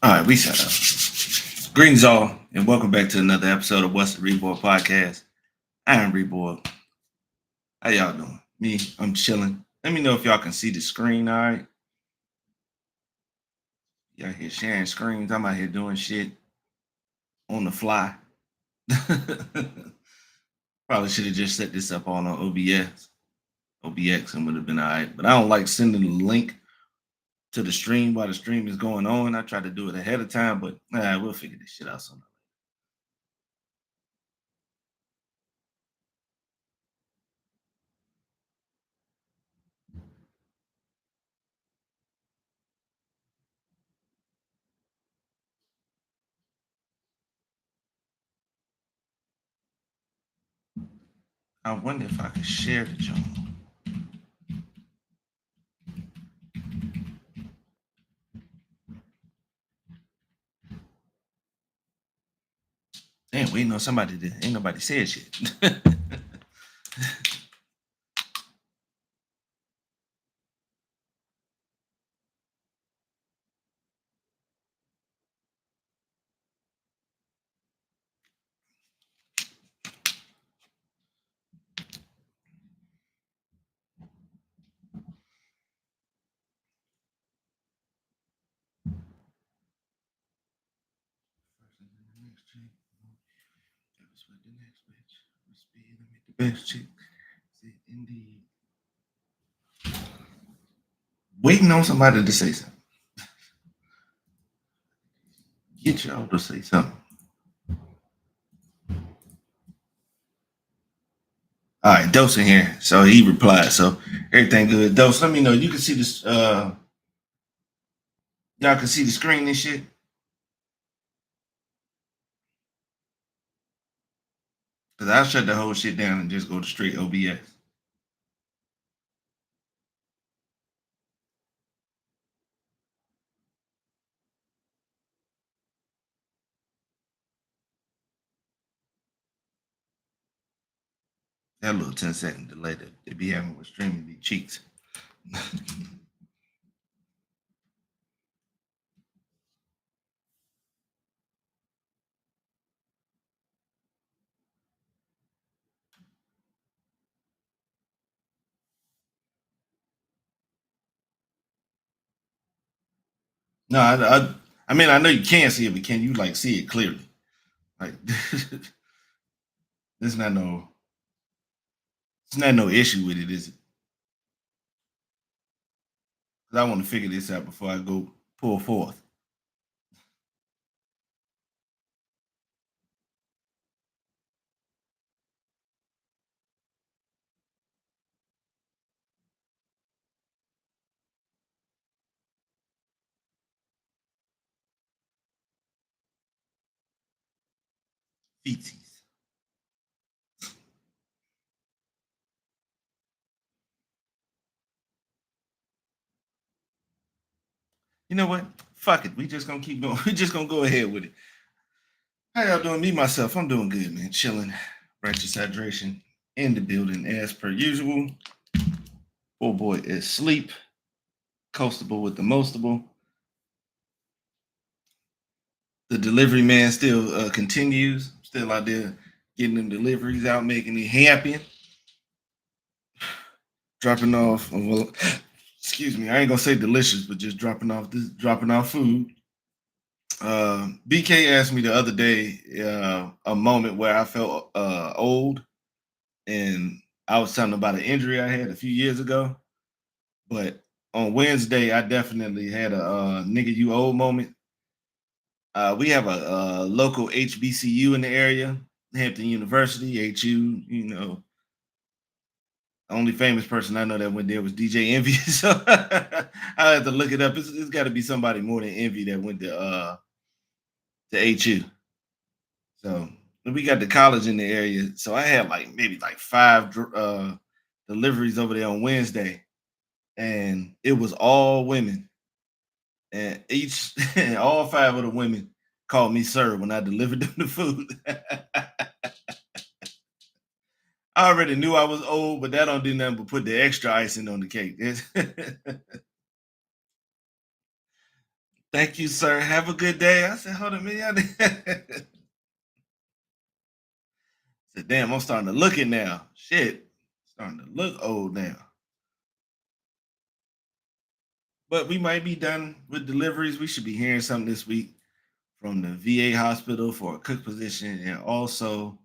All right, we set up. Greetings all, and welcome back to another episode of What's the reborG podcast. I am reborG. How y'all doing? Me, I'm chilling. Let me know if y'all can see the screen. All right, y'all here sharing screens. I'm out here doing shit on the fly. Probably should have just set this up on OBX, and would have been all right. But I don't like sending the link to the stream while the stream is going on. I try to do it ahead of time, but we'll figure this shit out sometime. I wonder if I could share the joint. Damn, waiting on somebody to ain't nobody said shit. The best chick. Indeed. Waiting on somebody to say something. Get y'all to say something. All right, Dose in here. So he replied. So everything good. Dose, let me know. You can see this. Y'all can see the screen and shit. Cause I'll shut the whole shit down and just go to straight OBS. That little 10-second delay that they be having with streaming these cheeks. No, I mean I know you can see it, but can you like see it clearly? Like there's not no it's not no issue with it, is it? Because I want to figure this out before I go pull forth. Feetsies. You know what? Fuck it. We just gonna keep going. We just gonna go ahead with it. How y'all doing? Me myself, I'm doing good, man. Chilling. Righteous hydration in the building as per usual. Poor boy is sleep. Coastable with the mostable. The delivery man still continues. Still out there getting them deliveries out, making it happen. Dropping off. Well, excuse me. I ain't gonna say delicious, but just dropping off food. BK asked me the other day a moment where I felt old, and I was telling him about an injury I had a few years ago. But on Wednesday, I definitely had a nigga you old moment. We have a local HBCU in the area, Hampton University, HU. You know, the only famous person I know that went there was DJ Envy. So I had to look it up. It's got to be somebody more than Envy that went to HU. So we got the college in the area. So I had like maybe like five deliveries over there on Wednesday, and it was all women. And all five of the women called me sir when I delivered them the food. I already knew I was old, but that don't do nothing but put the extra icing on the cake. Thank you, sir. Have a good day. I said, hold on, man. Said, damn, I'm starting to look it now. Shit. Starting to look old now. But we might be done with deliveries. We should be hearing something this week from the VA hospital for a cook position. And also,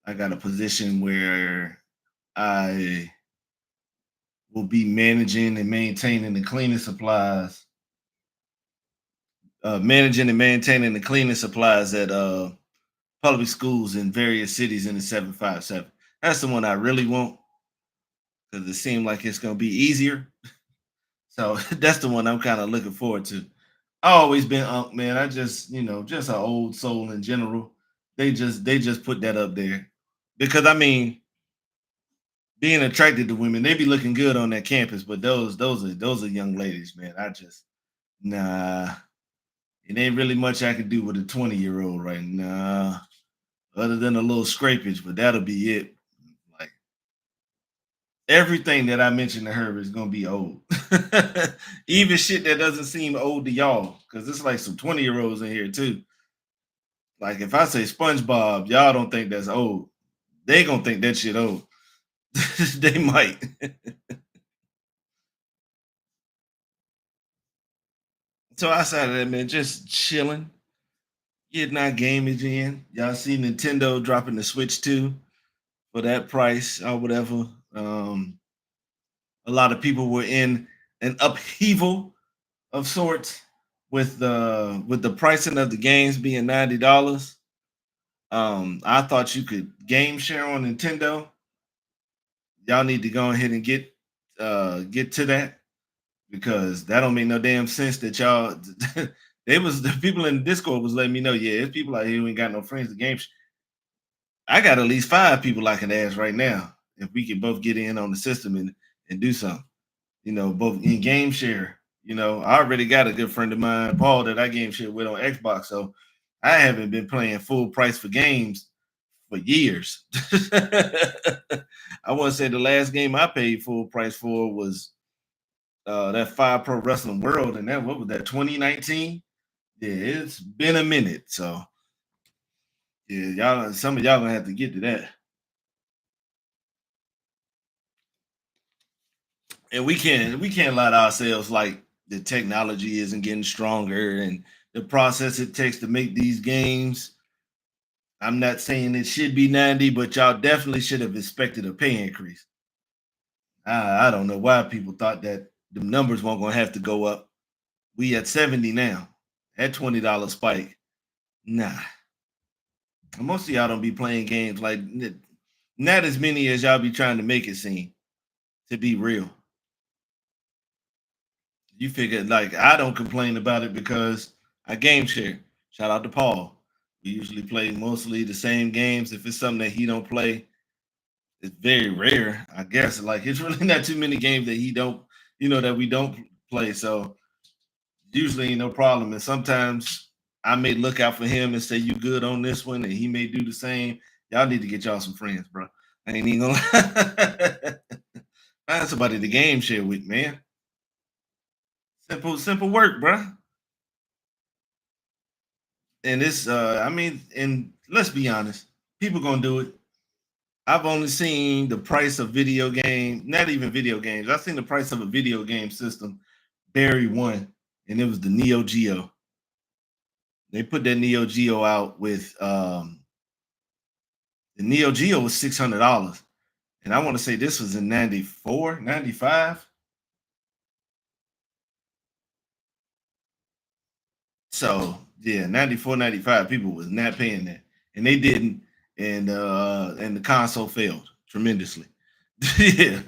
I got a position where I will be managing and maintaining the cleaning supplies, managing and maintaining the cleaning supplies at public schools in various cities in the 757. That's the one I really want because it seemed like it's going to be easier. So that's the one I'm kind of looking forward to. I always been man. I just, just an old soul in general. They just put that up there because I mean, being attracted to women, they be looking good on that campus, but those are young ladies, man. I just nah. It ain't really much I can do with a 20-year-old right now, other than a little scrapage, but that'll be it. Like everything that I mentioned to her is gonna be old. Even shit that doesn't seem old to y'all, because it's like some 20-year-olds in here too. Like if I say SpongeBob, y'all don't think that's old. They gonna think that shit old. They might. So outside of that, man, just chilling, getting our gaming in. Y'all see Nintendo dropping the Switch 2 for that price or whatever. A lot of people were in an upheaval of sorts with the pricing of the games being $90. I thought you could game share on Nintendo. Y'all need to go ahead and get to that because that don't make no damn sense that y'all they was the people in the Discord was letting me know, yeah, there's people out here who ain't got no friends to game. I got at least 5 people I can ask right now if we could both get in on the system and do something. Both in game share. I already got a good friend of mine, Paul, that I game share with on Xbox. So I haven't been playing full price for games for years. I want to say the last game I paid full price for was that Five Pro Wrestling World, and that what was that 2019? Yeah, it's been a minute. So yeah, y'all, some of y'all gonna have to get to that. And we can't lie to ourselves like the technology isn't getting stronger and the process it takes to make these games. I'm not saying it should be 90, but y'all definitely should have expected a pay increase. I don't know why people thought that the numbers weren't gonna have to go up. We at 70 now. At $20 spike. Nah. Most of y'all don't be playing games like not as many as y'all be trying to make it seem, to be real. You figure like I don't complain about it because I game share. Shout out to Paul. We usually play mostly the same games. If it's something that he don't play, it's very rare. I guess like it's really not too many games that he don't, that we don't play. So usually no problem. And sometimes I may look out for him and say you good on this one, and he may do the same. Y'all need to get y'all some friends, bro. I ain't even gonna find somebody to game share with, man. Simple work, bro. And it's I mean, and let's be honest, people gonna do it. I've only seen the price of video game, not even video games. I've seen the price of a video game system vary one, and it was the Neo Geo. They put that Neo Geo out with the Neo Geo was $600. And I want to say this was in 94, 95. So yeah, 94, 95 people was not paying that. And they didn't. And the console failed tremendously. Yeah.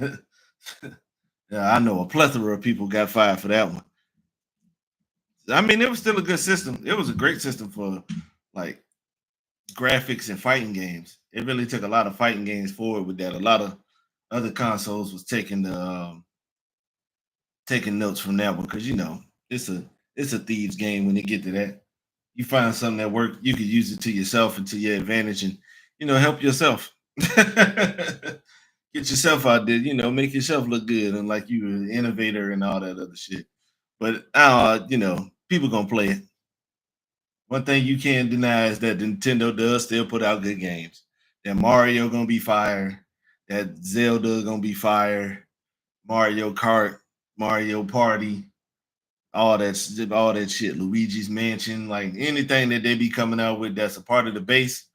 Yeah, I know a plethora of people got fired for that one. I mean, it was still a good system. It was a great system for like graphics and fighting games. It really took a lot of fighting games forward with that. A lot of other consoles was taking notes from that one because it's a thieves game when you get to that. You find something that works, you could use it to yourself and to your advantage, and help yourself. Get yourself out there, make yourself look good and like you an innovator and all that other shit. But People gonna play it. One thing you can't deny is that Nintendo does still put out good games. That Mario gonna be fire. That Zelda gonna be fire. Mario Kart, Mario Party, all that shit. Luigi's Mansion, like anything that they be coming out with that's a part of the base,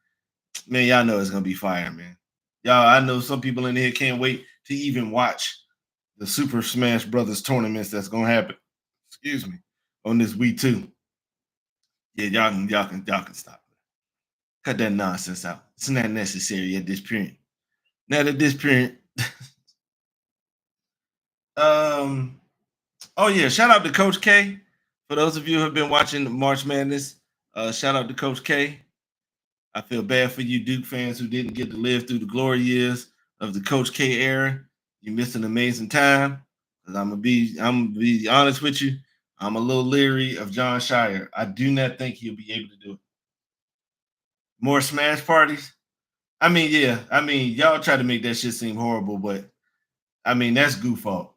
man, y'all know it's gonna be fire, man. Y'all, I know some people in here can't wait to even watch the Super Smash Brothers tournaments that's gonna happen. Excuse me, on this Wii 2. Yeah, y'all can stop. Cut that nonsense out. It's not necessary at this point. Not at this point. um. Oh yeah, shout out to Coach K. For those of you who have been watching March Madness, shout out to Coach K. I feel bad for you Duke fans who didn't get to live through the glory years of the Coach K era. You missed an amazing time. Cause I'm gonna be honest with you. I'm a little leery of John Shire. I do not think he'll be able to do it. More smash parties. I mean, yeah. I mean, y'all try to make that shit seem horrible, but I mean that's Goo fault.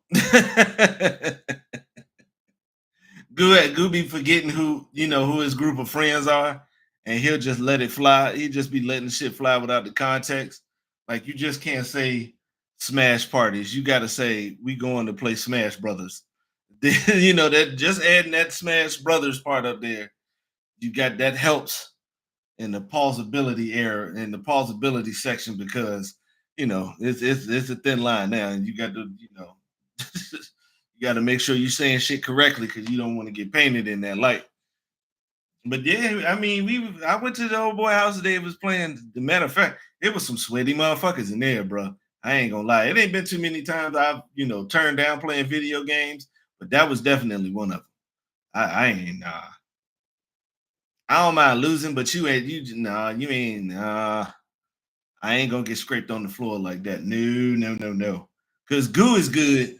Goo be forgetting who his group of friends are, and he'll just let it fly. He'll just be letting shit fly without the context. Like you just can't say Smash parties. You got to say we going to play Smash Brothers. That just adding that Smash Brothers part up there. You got that helps in the plausibility error in the plausibility section because it's a thin line now, and you got to you got to make sure you're saying shit correctly because you don't want to get painted in that light. But yeah, I mean, I went to the old boy house today. It was playing. The matter of fact, it was some sweaty motherfuckers in there, bro. I ain't gonna lie. It ain't been too many times I've turned down playing video games, but that was definitely one of them. I ain't I don't mind losing, but you ain't I ain't gonna get scraped on the floor like that. No, no, no, no. Because Goo is good.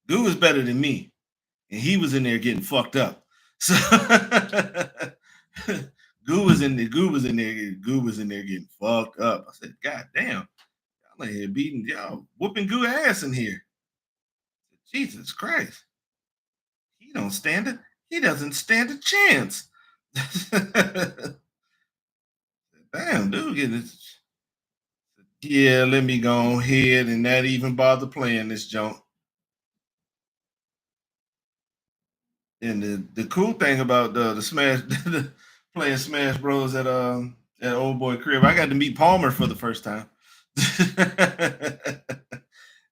Goo is better than me, and he was in there getting fucked up. So Goo was in there getting fucked up. I said, God damn, y'all in here beating y'all whooping Goo ass in here. Jesus Christ. He don't stand it. He doesn't stand a chance. Damn, dude, yeah, let me go ahead and not even bother playing this junk. And the cool thing about the Smash playing Smash Bros at old boy crib, I got to meet Palmer for the first time.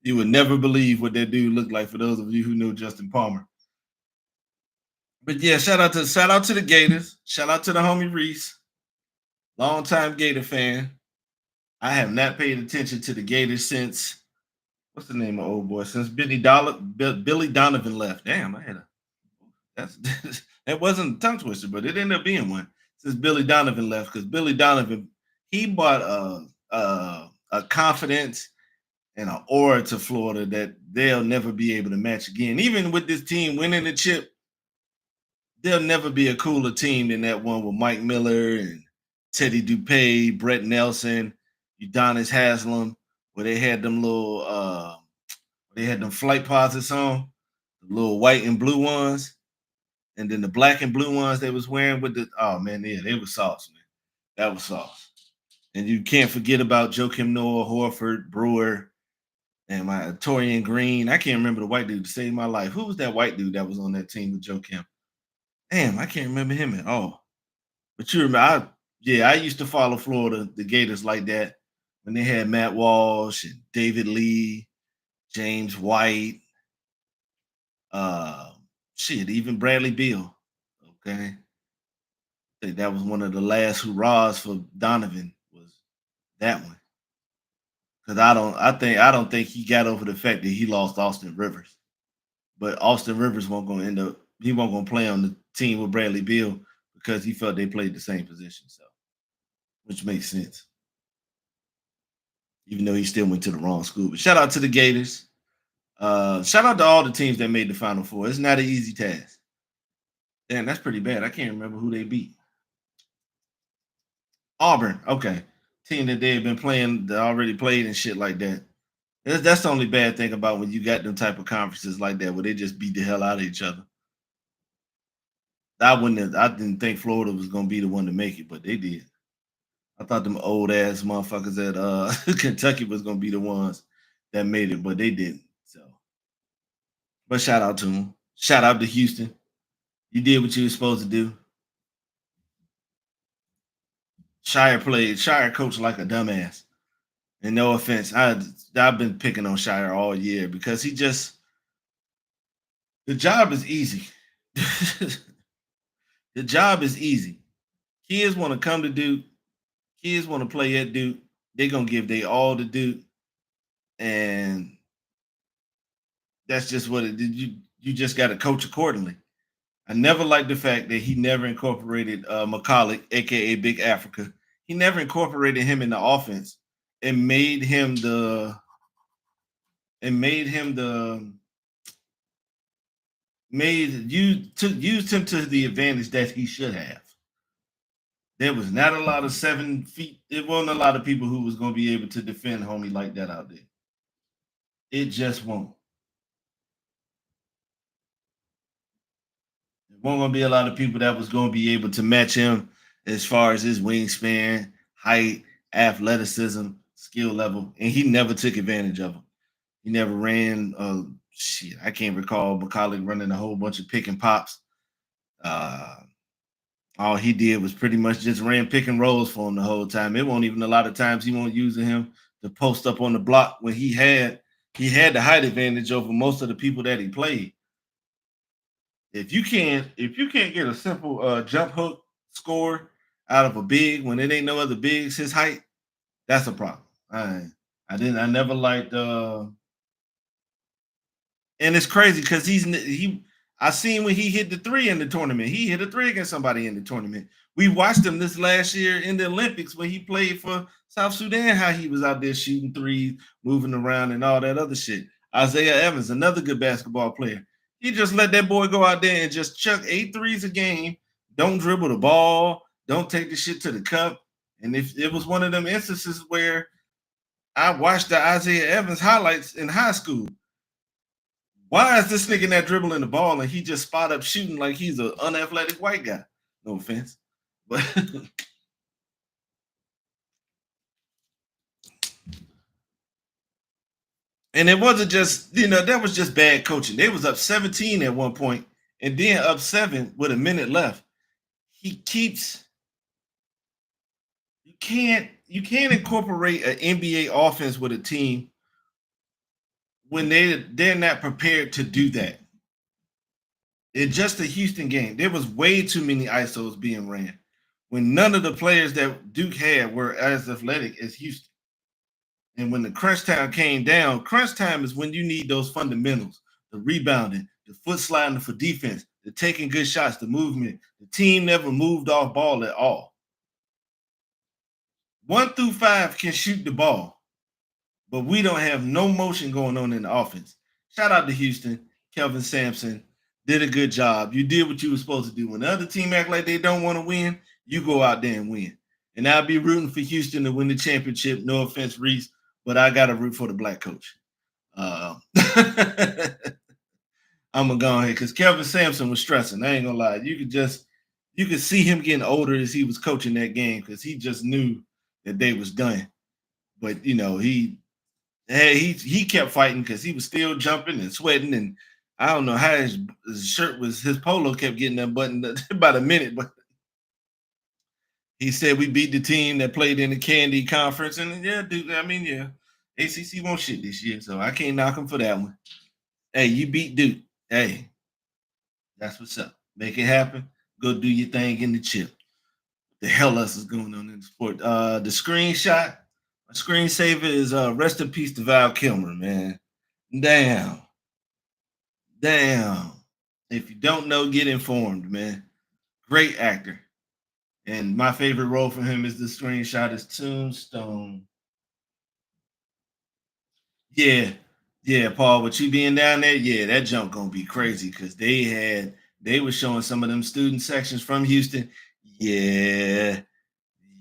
You would never believe what that dude looked like for those of you who know Justin Palmer. But yeah, shout out to the Gators. Shout out to the homie Reese, longtime Gator fan. I have not paid attention to the Gators since what's the name of old boy? Since Billy Donovan left. Damn, I had a that's that wasn't a tongue twister, but it ended up being one since Billy Donovan left because Billy Donovan he brought a confidence and an aura to Florida that they'll never be able to match again. Even with this team winning the chip, there'll never be a cooler team than that one with Mike Miller and Teddy Dupay, Brett Nelson, Udonis Haslam, where they had them flight posits on, the little white and blue ones, and then the black and blue ones they was wearing with the oh man, yeah, they was sauce, man. That was sauce. And you can't forget about Joakim Noah, Horford, Brewer, and my Torian Green. I can't remember the white dude to save my life. Who was that white dude that was on that team with Joakim? Damn, I can't remember him at all. But you remember, I used to follow Florida, the Gators like that when they had Matt Walsh and David Lee, James White, uh, even Bradley Beal. Okay, I think that was one of the last hurrahs for Donovan was that one because I don't think he got over the fact that he lost Austin Rivers, but Austin Rivers won't gonna play on the team with Bradley Beal because he felt they played the same position, so which makes sense. Even though he still went to the wrong school. But shout out to the Gators. Shout out to all the teams that made the Final Four. It's not an easy task. Damn, that's pretty bad. I can't remember who they beat. Auburn. Okay. Team that they have been playing, that already played and shit like that. That's the only bad thing about when you got them type of conferences like that where they just beat the hell out of each other. I didn't think Florida was gonna be the one to make it, but they did. I thought them old ass motherfuckers at Kentucky was gonna be the ones that made it, but they didn't. So, but shout out to them. Shout out to Houston. You did what you were supposed to do. Shire coached like a dumbass. And no offense, I've been picking on Shire all year because the job is easy. The job is easy. Kids want to come to Duke. Kids want to play at Duke. They're gonna give they all to Duke, and that's just what it did. You just got to coach accordingly. I never liked the fact that he never incorporated McCulloch, aka Big Africa. He never incorporated him in the offense and made him the made you took used him to the advantage that he should have. There was not a lot of 7 feet. There wasn't a lot of people who was going to be able to defend homie like that out there. It just won't. There won't going to be a lot of people that was going to be able to match him as far as his wingspan, height, athleticism, skill level, and he never took advantage of them. He never ran. Shit, I can't recall McCulloch running a whole bunch of pick and pops. Uh, all he did was pretty much just ran pick and rolls for him the whole time. It won't even a lot of times he won't using him to post up on the block when he had the height advantage over most of the people that he played. If you can't get a simple jump hook score out of a big when it ain't no other bigs his height, that's a problem. I never liked and it's crazy because I seen when he hit the three in the tournament. He hit a three against somebody in the tournament. We watched him this last year in the Olympics when he played for South Sudan, how he was out there shooting threes, moving around, and all that other shit. Isaiah Evans, another good basketball player. He just let that boy go out there and just chuck 8 threes a game. Don't dribble the ball. Don't take the shit to the cup. And if it was one of them instances where I watched the Isaiah Evans highlights in high school, why is this nigga not dribbling the ball and he just spot up shooting like he's an unathletic white guy? No offense, but and it wasn't just that was just bad coaching. They was up 17 at one point and then up 7 with a minute left. He keeps you can't incorporate an NBA offense with a team when they're not prepared to do that. In just the Houston game, there was way too many ISOs being ran when none of the players that Duke had were as athletic as Houston. And when the crunch time came down, crunch time is when you need those fundamentals, the rebounding, the foot sliding for defense, the taking good shots, the movement. The team never moved off ball at all. 1 through 5 can shoot the ball, but we don't have no motion going on in the offense. Shout out to Houston. Kelvin Sampson did a good job. You did what you were supposed to do. When the other team act like they don't want to win, you go out there and win. And I'll be rooting for Houston to win the championship. No offense, Reese, but I got to root for the black coach. I'm gonna go ahead because Kelvin Sampson was stressing. I ain't gonna lie. You could see him getting older as he was coaching that game because he just knew that they was done. But he kept fighting because he was still jumping and sweating, and I don't know how his shirt was. His polo kept getting unbuttoned about a minute, but he said we beat the team that played in the Candy Conference, and yeah, dude. I mean, yeah, ACC won't shit this year, so I can't knock him for that one. Hey, you beat Duke. Hey, that's what's up. Make it happen. Go do your thing in the chip. The hell else is going on in the sport? The screenshot. My screensaver is rest in peace to Val Kilmer, man. Damn. Damn. If you don't know, get informed, man. Great actor. And my favorite role for him is the screenshot is Tombstone. Yeah. Yeah, Paul, with you being down there, yeah, that jump gonna be crazy because they were showing some of them student sections from Houston. Yeah,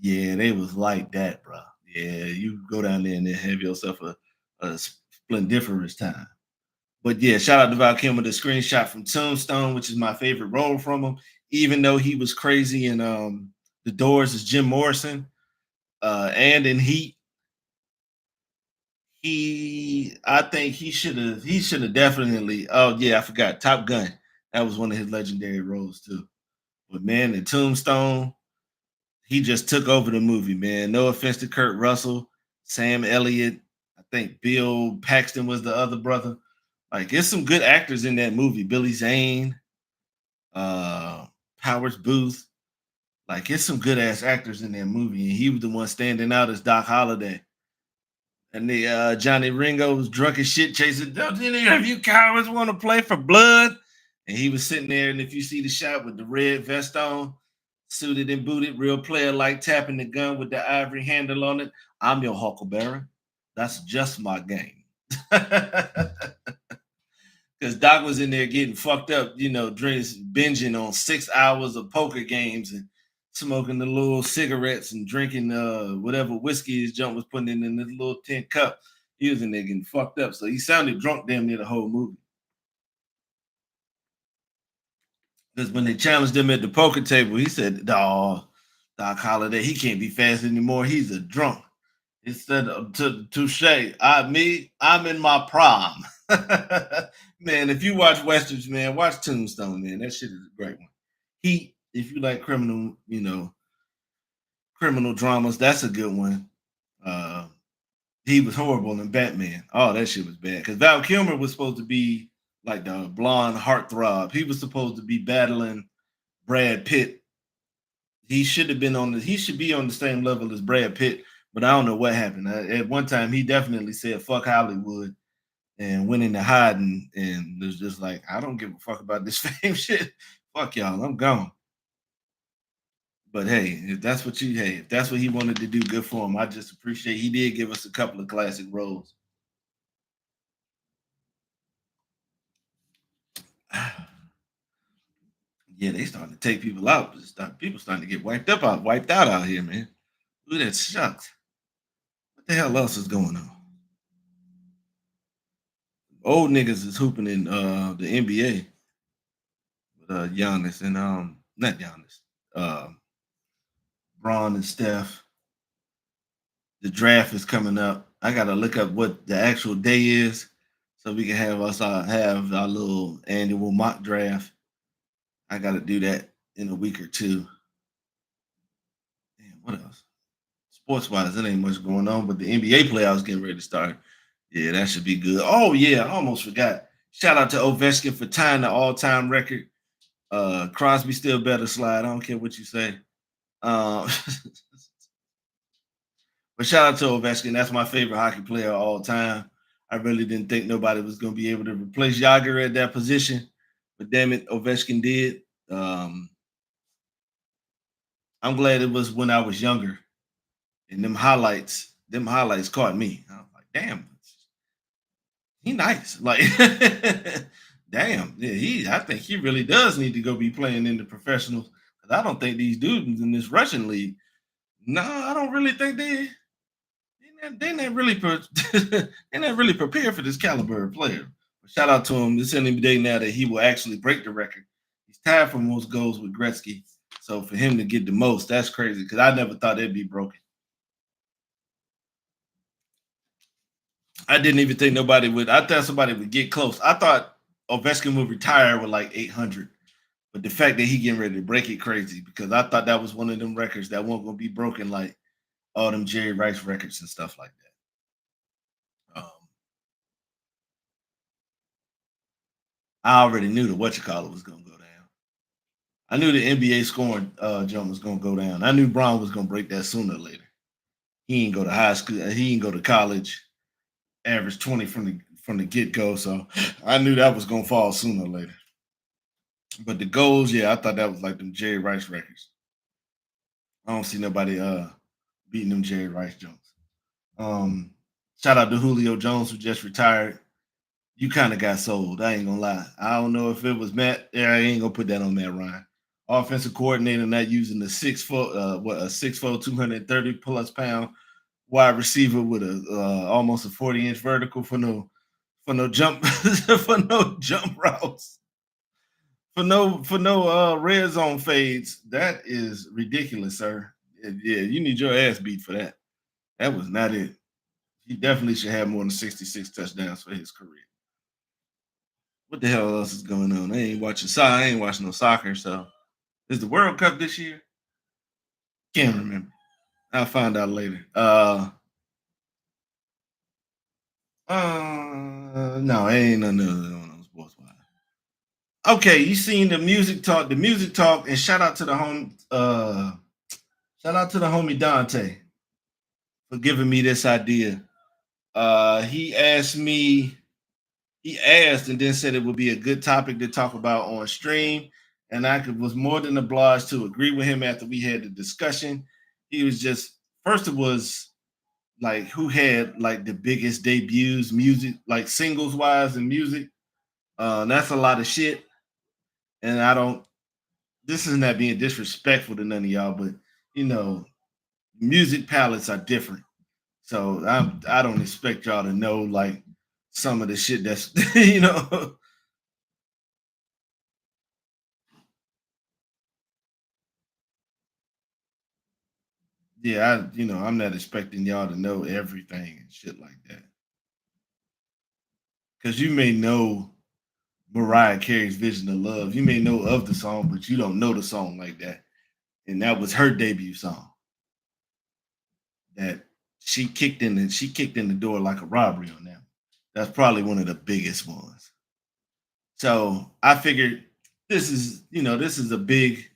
yeah, they was like that, bro. Yeah, you go down there and have yourself a splendiferous time. But yeah, shout out to Val Kilmer, the screenshot from Tombstone, which is my favorite role from him. Even though he was crazy in The Doors as Jim Morrison, and in Heat, I think he should have definitely. Oh yeah, I forgot Top Gun. That was one of his legendary roles too. But man, in Tombstone, he just took over the movie, man. No offense to Kurt Russell, Sam Elliott. I think Bill Paxton was the other brother. Like, there's some good actors in that movie. Billy Zane, uh, Powers Booth. Like, it's some good ass actors in that movie, and he was the one standing out as Doc Holliday. And the Johnny Ringo was drunk as shit, chasing. Don't any of you cowards want to play for blood? And he was sitting there, and if you see the shot with the red vest on, suited and booted, real player like tapping the gun with the ivory handle on it. I'm your Huckleberry. That's just my game. Because Doc was in there getting fucked up, drinks, binging on 6 hours of poker games and smoking the little cigarettes and drinking whatever whiskey his junk was putting in this little tin cup. He was in there getting fucked up. So he sounded drunk damn near the whole movie. Because when they challenged him at the poker table, he said, "Oh, Doc Holliday, he can't be fast anymore. He's a drunk." Instead of touche, I'm in my prime. Man, if you watch westerns, man, watch Tombstone, man. That shit is a great one. Heat, if you like criminal dramas, that's a good one. Uh, he was horrible in Batman. Oh, that shit was bad. Because Val Kilmer was supposed to be like the blonde heartthrob. He was supposed to be battling Brad Pitt. He should have been on the. He should be on the same level as Brad Pitt, but I don't know what happened. At one time, he definitely said "fuck Hollywood" and went into hiding, and was just like, "I don't give a fuck about this fame shit. Fuck y'all, I'm gone." But hey, if that's what he wanted to do, good for him. I just appreciate he did give us a couple of classic roles. Yeah, they starting to take people out. People starting to get wiped out out here, man. Ooh, that sucks. What the hell else is going on? Old niggas is hooping in the NBA with Giannis and not Giannis, uh, Braun and Steph. The draft is coming up. I gotta look up what the actual day is so we can have our little annual mock draft. I gotta do that in a week or two. Damn, what else? Sports wise, there ain't much going on, but the NBA playoffs getting ready to start. Yeah, that should be good. Oh yeah, I almost forgot. Shout out to Ovechkin for tying the all-time record. Crosby still better slide. I don't care what you say. Um, but shout out to Ovechkin. That's my favorite hockey player of all time. I really didn't think nobody was going to be able to replace Yager at that position, but damn it, Ovechkin did. Um, I'm glad it was when I was younger, and them highlights caught me. I was like, damn, he nice. Like, damn, yeah, I think he really does need to go be playing in the professionals. Because I don't think these dudes in this Russian league. No, I don't really think they not really they not really prepared for this caliber of player. But shout out to him. It's any day now that he will actually break the record. He's tied for most goals with Gretzky. So for him to get the most, that's crazy. Because I never thought it'd be broken. I didn't even think nobody would. I thought somebody would get close. I thought Ovechkin would retire with like 800. But the fact that he getting ready to break it crazy because I thought that was one of them records that won't gonna be broken like all them Jerry Rice records and stuff like that. I already knew the what you call it was gonna go down. I knew the NBA scoring jump was gonna go down. I knew Brown was gonna break that sooner or later. He ain't go to high school. He ain't go to college. Average 20 from the get go. So I knew that was gonna fall sooner or later. But the goals, yeah, I thought that was like them Jerry Rice records. I don't see nobody beating them Jerry Rice jumps. Um, Shout out to Julio Jones who just retired. You kind of got sold. I ain't gonna lie. I don't know if it was Matt. Yeah, I ain't gonna put that on Matt Ryan. Offensive coordinator not using the 6 foot, a 6'4", 230 plus pound wide receiver with a almost a 40-inch vertical for no for no jump for no jump routes, for no red zone fades. That is ridiculous, sir. Yeah, you need your ass beat for that. That was not it. He definitely should have more than 66 touchdowns for his career. What the hell else is going on? I ain't watching no soccer. So is the World Cup this year? Can't remember. I'll find out later. No, it ain't none other than sports wise. Okay, you seen the music talk, and shout out to the homie Dante for giving me this idea. He asked me, he asked and then said it would be a good topic to talk about on stream. And was more than obliged to agree with him after we had the discussion. He was just, first it was like who had like the biggest debuts, music, like singles wise in music. That's a lot of shit. And I don't, this is not being disrespectful to none of y'all, but you know, music palettes are different. So I don't expect y'all to know like some of the shit that's you know. Yeah, I'm not expecting y'all to know everything and shit like that. Cause you may know Mariah Carey's Vision of Love. You may know of the song, but you don't know the song like that. And that was her debut song that she kicked in the door like a robbery on them. That's probably one of the biggest ones. So I figured this is a big.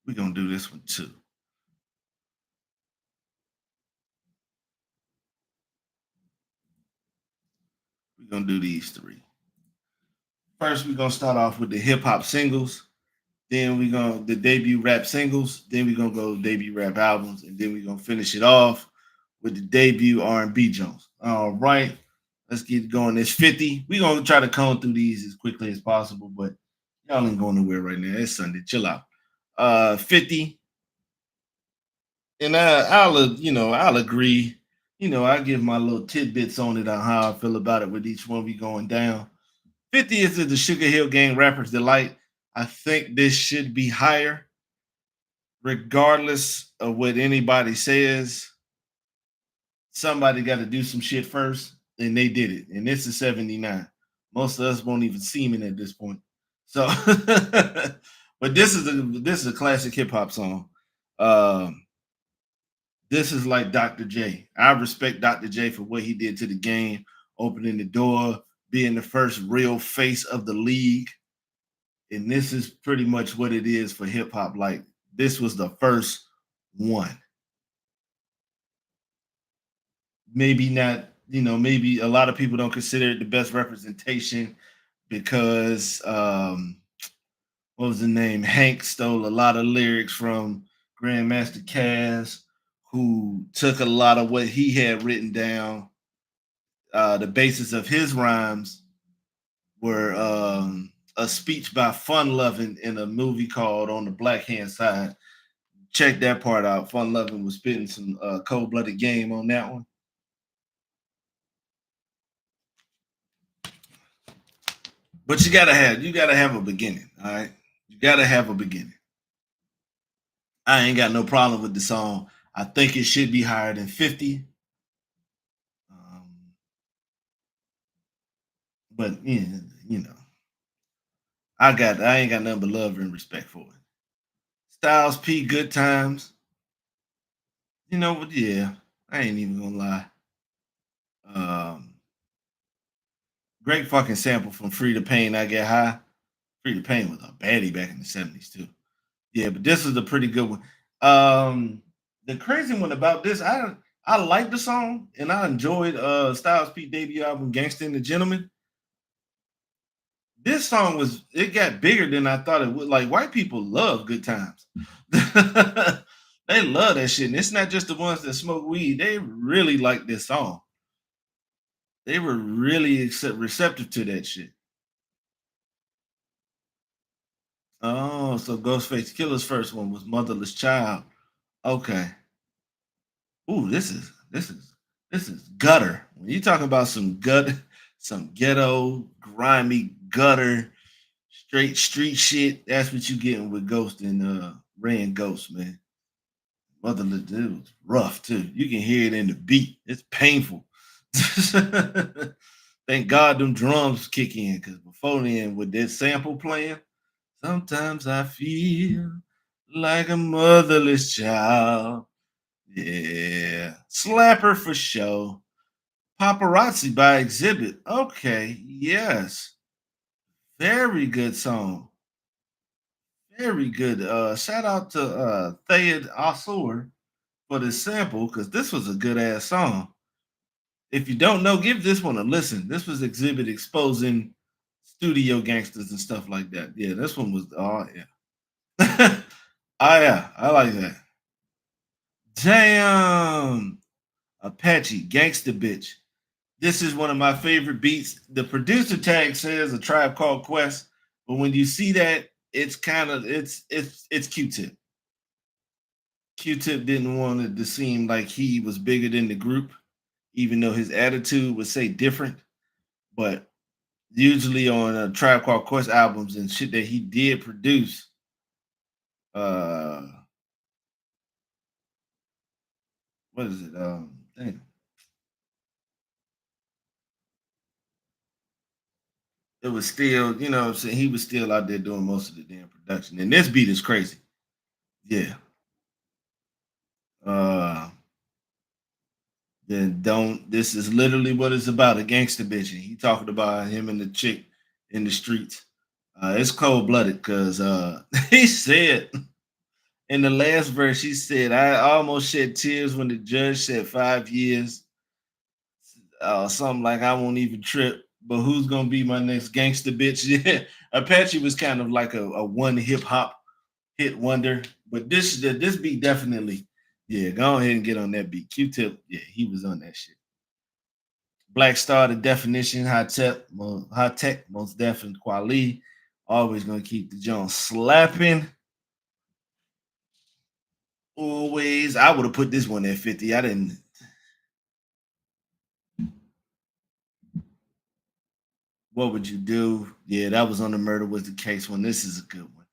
We're gonna do this one too. We're gonna do these three. First, we're gonna start off with the hip hop singles. Then we're gonna the debut rap singles. Then we're gonna go debut rap albums, and then we're gonna finish it off with the debut R&B Jones. All right, let's get going. It's 50. We're gonna try to comb through these as quickly as possible, but y'all ain't going nowhere right now. It's Sunday. Chill out. 50. And I'll agree. I give my little tidbits on it on how I feel about it with each one we going down. 50 is the Sugar Hill Gang Rappers Delight. I think this should be higher, regardless of what anybody says. Somebody got to do some shit first, and they did it. And this is 79. Most of us won't even see it at this point. So, but this is a classic hip hop song. This is like Dr. J. I respect Dr. J for what he did to the game, opening the door, being the first real face of the league. And this is pretty much what it is for hip hop. Like, this was the first one. Maybe not, maybe a lot of people don't consider it the best representation because what was the name? Hank stole a lot of lyrics from Grandmaster Caz, who took a lot of what he had written down. The basis of his rhymes were a speech by Fun Lovin' in a movie called On the Black Hand Side. Check that part out. Fun Lovin' was spitting some cold blooded game on that one. But you gotta have a beginning. All right, you gotta have a beginning. I ain't got no problem with the song. I think it should be higher than 50. Um, but yeah, you know, I ain't got nothing but love and respect for it. Styles P, Good Times. But yeah, I ain't even gonna lie. Um, Great fucking sample from Free the Pain, I Get High. Free the Pain was a baddie back in the 70s too. Yeah, but this is a pretty good one. The crazy one about this, I like the song and I enjoyed Styles P debut album, Gangsta and the Gentleman. This song it got bigger than I thought it would. Like, white people love Good Times. They love that shit. And it's not just the ones that smoke weed. They really like this song. They were really receptive to that shit. Oh, so Ghostface Killer's first one was Motherless Child. Okay. Ooh, this is gutter. When you talk about some ghetto, grimy gutter, straight street shit, that's what you getting with Ghost and Ray and Ghost, man. Motherless dude was rough too. You can hear it in the beat. It's painful. Thank God them drums kick in because before then, with that sample playing, sometimes I feel like a motherless child. Yeah. Slapper for show. Paparazzi by Exhibit. Okay. Yes. Very good song. Very good. Shout out to Thayed Asur for the sample because this was a good ass song. If you don't know, give this one a listen. This was Exhibit exposing studio gangsters and stuff like that. Yeah, this one was. Oh yeah. Oh yeah, I like that. Damn, Apache Gangsta Bitch. This is one of my favorite beats. The producer tag says a Tribe Called Quest, but when you see that, it's kind of it's Q-Tip. Q-Tip didn't want it to seem like he was bigger than the group, even though his attitude would say different. But usually on Tribe Called Quest albums and shit that he did produce, uh, what is it? Dang, it was still, you know what I'm saying? He was still out there doing most of the damn production. And this beat is crazy. Yeah. Uh, then don't, this is literally what it's about, a gangster bitch. And he talking about him and the chick in the streets. It's cold blooded because he said in the last verse, he said, I almost shed tears when the judge said 5 years. Something like I won't even trip, but who's gonna be my next gangster bitch? Yeah, Apache was kind of like a one hip hop hit wonder, but this beat definitely, yeah. Go ahead and get on that beat. Q-Tip, yeah, he was on that shit. Black Star, the definition, high tech, most definitely quality. Always gonna keep the Jones slapping. Always, I would have put this one at 50. I didn't. What would you do? Yeah, that was on the murder was the case one. This is a good one.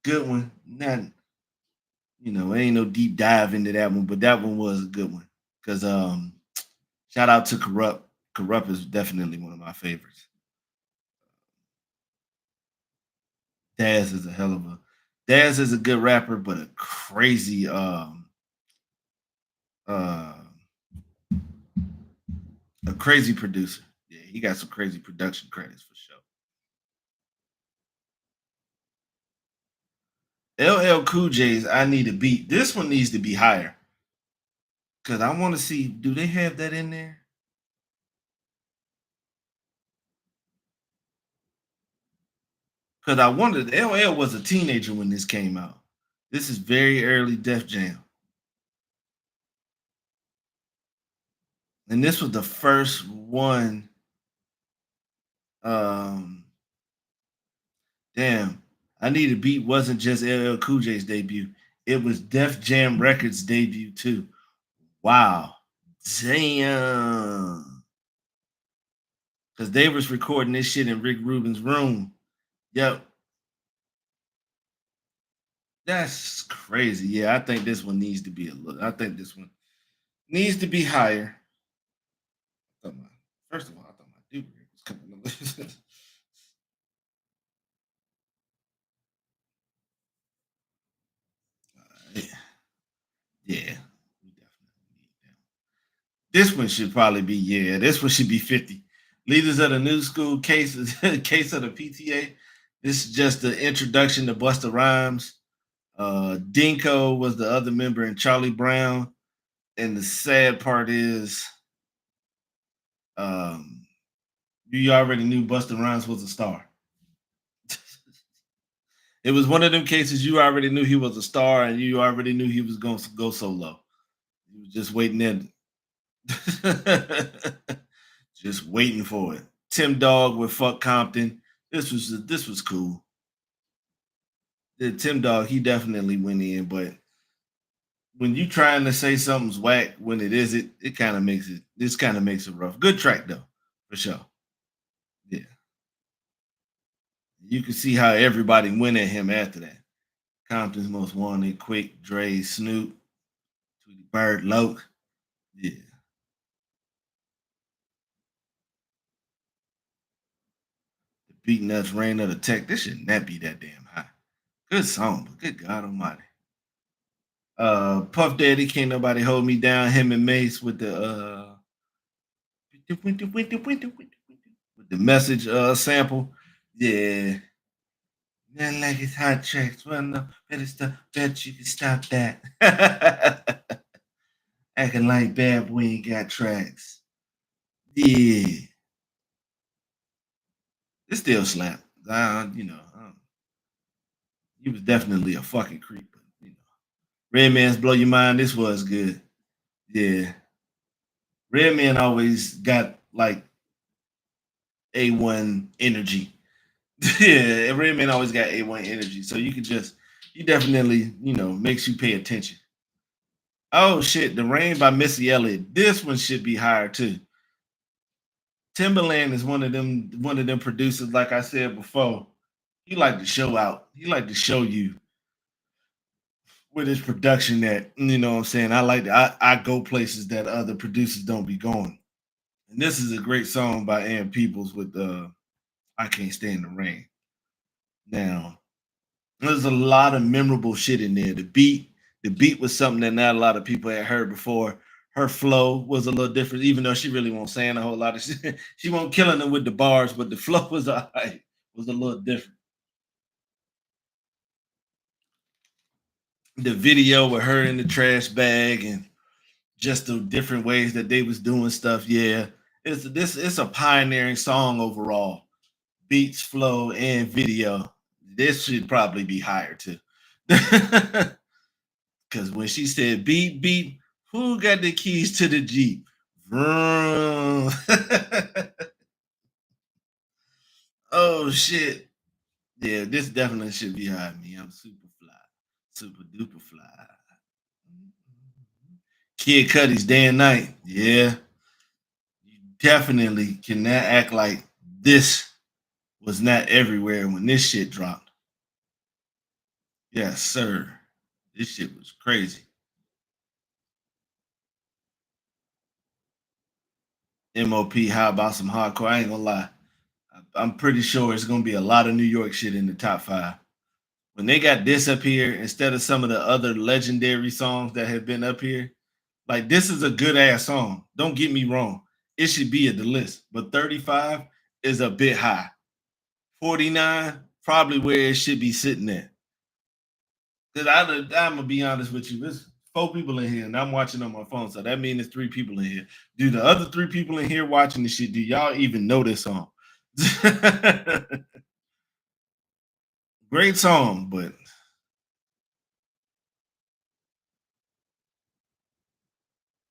Good one. Not, ain't no deep dive into that one, but that one was a good one. Cause shout out to Corrupt. Corrupt is definitely one of my favorites. Daz is a hell of a Daz is a good rapper, but a crazy uh a crazy producer. Yeah, he got some crazy production credits for sure. LL Cool J's I Need a Beat. This one needs to be higher. Cause I want to see, do they have that in there? Because I wondered, LL was a teenager when this came out. This is very early Def Jam. And this was the first one. Um, damn, I Need a Beat wasn't just LL Cool J's debut. It was Def Jam Records' debut too. Wow. Damn. Because they was recording this shit in Rick Rubin's room. Yep. That's crazy. Yeah, I think this one needs to be a little. I think this one needs to be higher. I thought first of all, I thought my Duke was coming up. Yeah, yeah, we definitely need that. This one should probably be, yeah. This one should be 50. Leaders of the New School cases, case of the PTA. This is just the introduction to Busta Rhymes. Dinko was the other member, and Charlie Brown. And the sad part is, um, you already knew Busta Rhymes was a star. It was one of them cases you already knew he was a star, and you already knew he was going to go solo. You was just waiting in. Just waiting for it. Tim Dog with Fuck Compton. This was cool. The Tim Dog, he definitely went in, but when you trying to say something's whack when it isn't, it kind of makes it. This kind of makes it rough. Good track though, for sure. Yeah, you can see how everybody went at him after that. Compton's Most Wanted, Quick, Dre, Snoop, Tweety Bird, Loke. Yeah, the Beat Nuts, Rain of the Tech. This should not be that damn high. Good song, but good God Almighty. Puff Daddy, Can't Nobody Hold Me Down. Him and Mace with the with the message sample. Yeah. Nothing like it's hot tracks. Well, no, better stuff. Bet you can stop that. Acting like bad boy ain't got tracks. Yeah. It still slap. He was definitely a fucking creep. But, Red Man's Blow Your Mind. This was good. Yeah. Red Man always got like A1 energy. Yeah, Red Man always got A1 energy. So you definitely, makes you pay attention. Oh shit, The Rain by Missy Elliott. This one should be higher too. Timberland is one of them producers, like I said before. He like to show out. He like to show you with his production that, what I'm saying. I go places that other producers don't be going. And this is a great song by Ann Peoples with I Can't Stand the Rain. Now, there's a lot of memorable shit in there. The beat was something that not a lot of people had heard before. Her flow was a little different, even though she really won't saying a whole lot of shit. She won't killing them with the bars, but the flow was alright. Was a little different. The video with her in the trash bag and just the different ways that they was doing stuff. Yeah, it's a pioneering song overall. Beats, flow, and video. This should probably be higher too. Because when she said beep beep, who got the keys to the Jeep? Vroom. Oh shit. Yeah, this definitely should be high. Me. I'm super fly. Super duper fly. Kid Cudi's Day and Night. Yeah. You definitely cannot act like this was not everywhere when this shit dropped. Yes, sir. This shit was crazy. MOP, how about some hardcore? I ain't gonna lie. I'm pretty sure it's gonna be a lot of New York shit in the top five. When they got this up here instead of some of the other legendary songs that have been up here, like this is a good ass song. Don't get me wrong. It should be at the list, but 35 is a bit high. 49, probably where it should be sitting at. Because I'm gonna be honest with you, there's 4 people in here, and I'm watching on my phone, so that means there's 3 people in here. Do the other 3 people in here watching this shit? Do y'all even know this song? Great song, but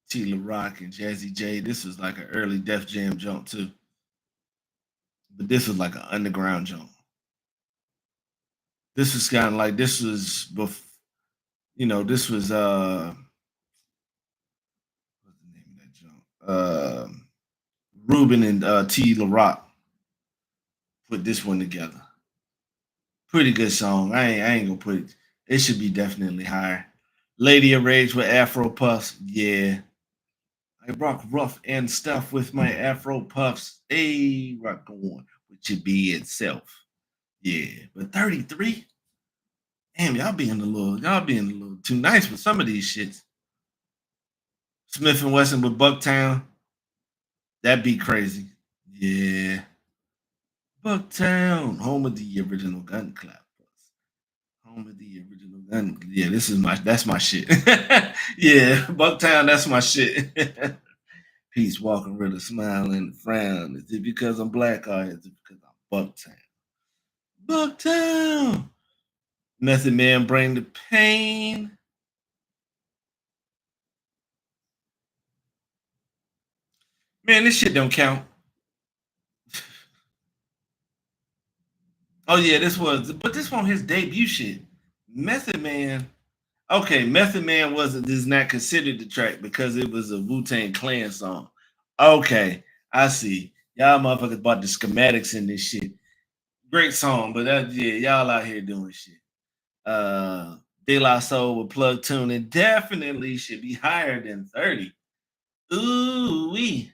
T. La Rock and Jazzy J. This was like an early Def Jam jump too, but this was like an underground jump. This was kind of like this was this was what's the name of that jump? Ruben and T. La Rock put this one together. Pretty good song. I ain't gonna put it. It should be definitely higher. Lady of Rage with Afro Puffs. Yeah. I rock rough and stuff with my Afro Puffs. Hey, rock on with your be itself. Yeah. But 33? Damn, y'all being a little too nice with some of these shits. Smith and Wesson with Bucktown. That'd be crazy. Yeah. Bucktown, home of the original gun clappers. Home of the original gun. Yeah, that's my shit. Yeah, Bucktown, that's my shit. Peace, walking, really smiling, and frown. Is it because I'm black or is it because I'm Bucktown? Bucktown. Method Man, Bring the Pain. Man, this shit don't count. Oh yeah, but this one his debut shit. Method Man. Okay, Method Man wasn't is not considered the track because it was a Wu-Tang Clan song. Okay, I see. Y'all motherfuckers bought the schematics in this shit. Great song, but that yeah, y'all out here doing shit. De La Soul with plug tuning definitely should be higher than 30. Ooh, we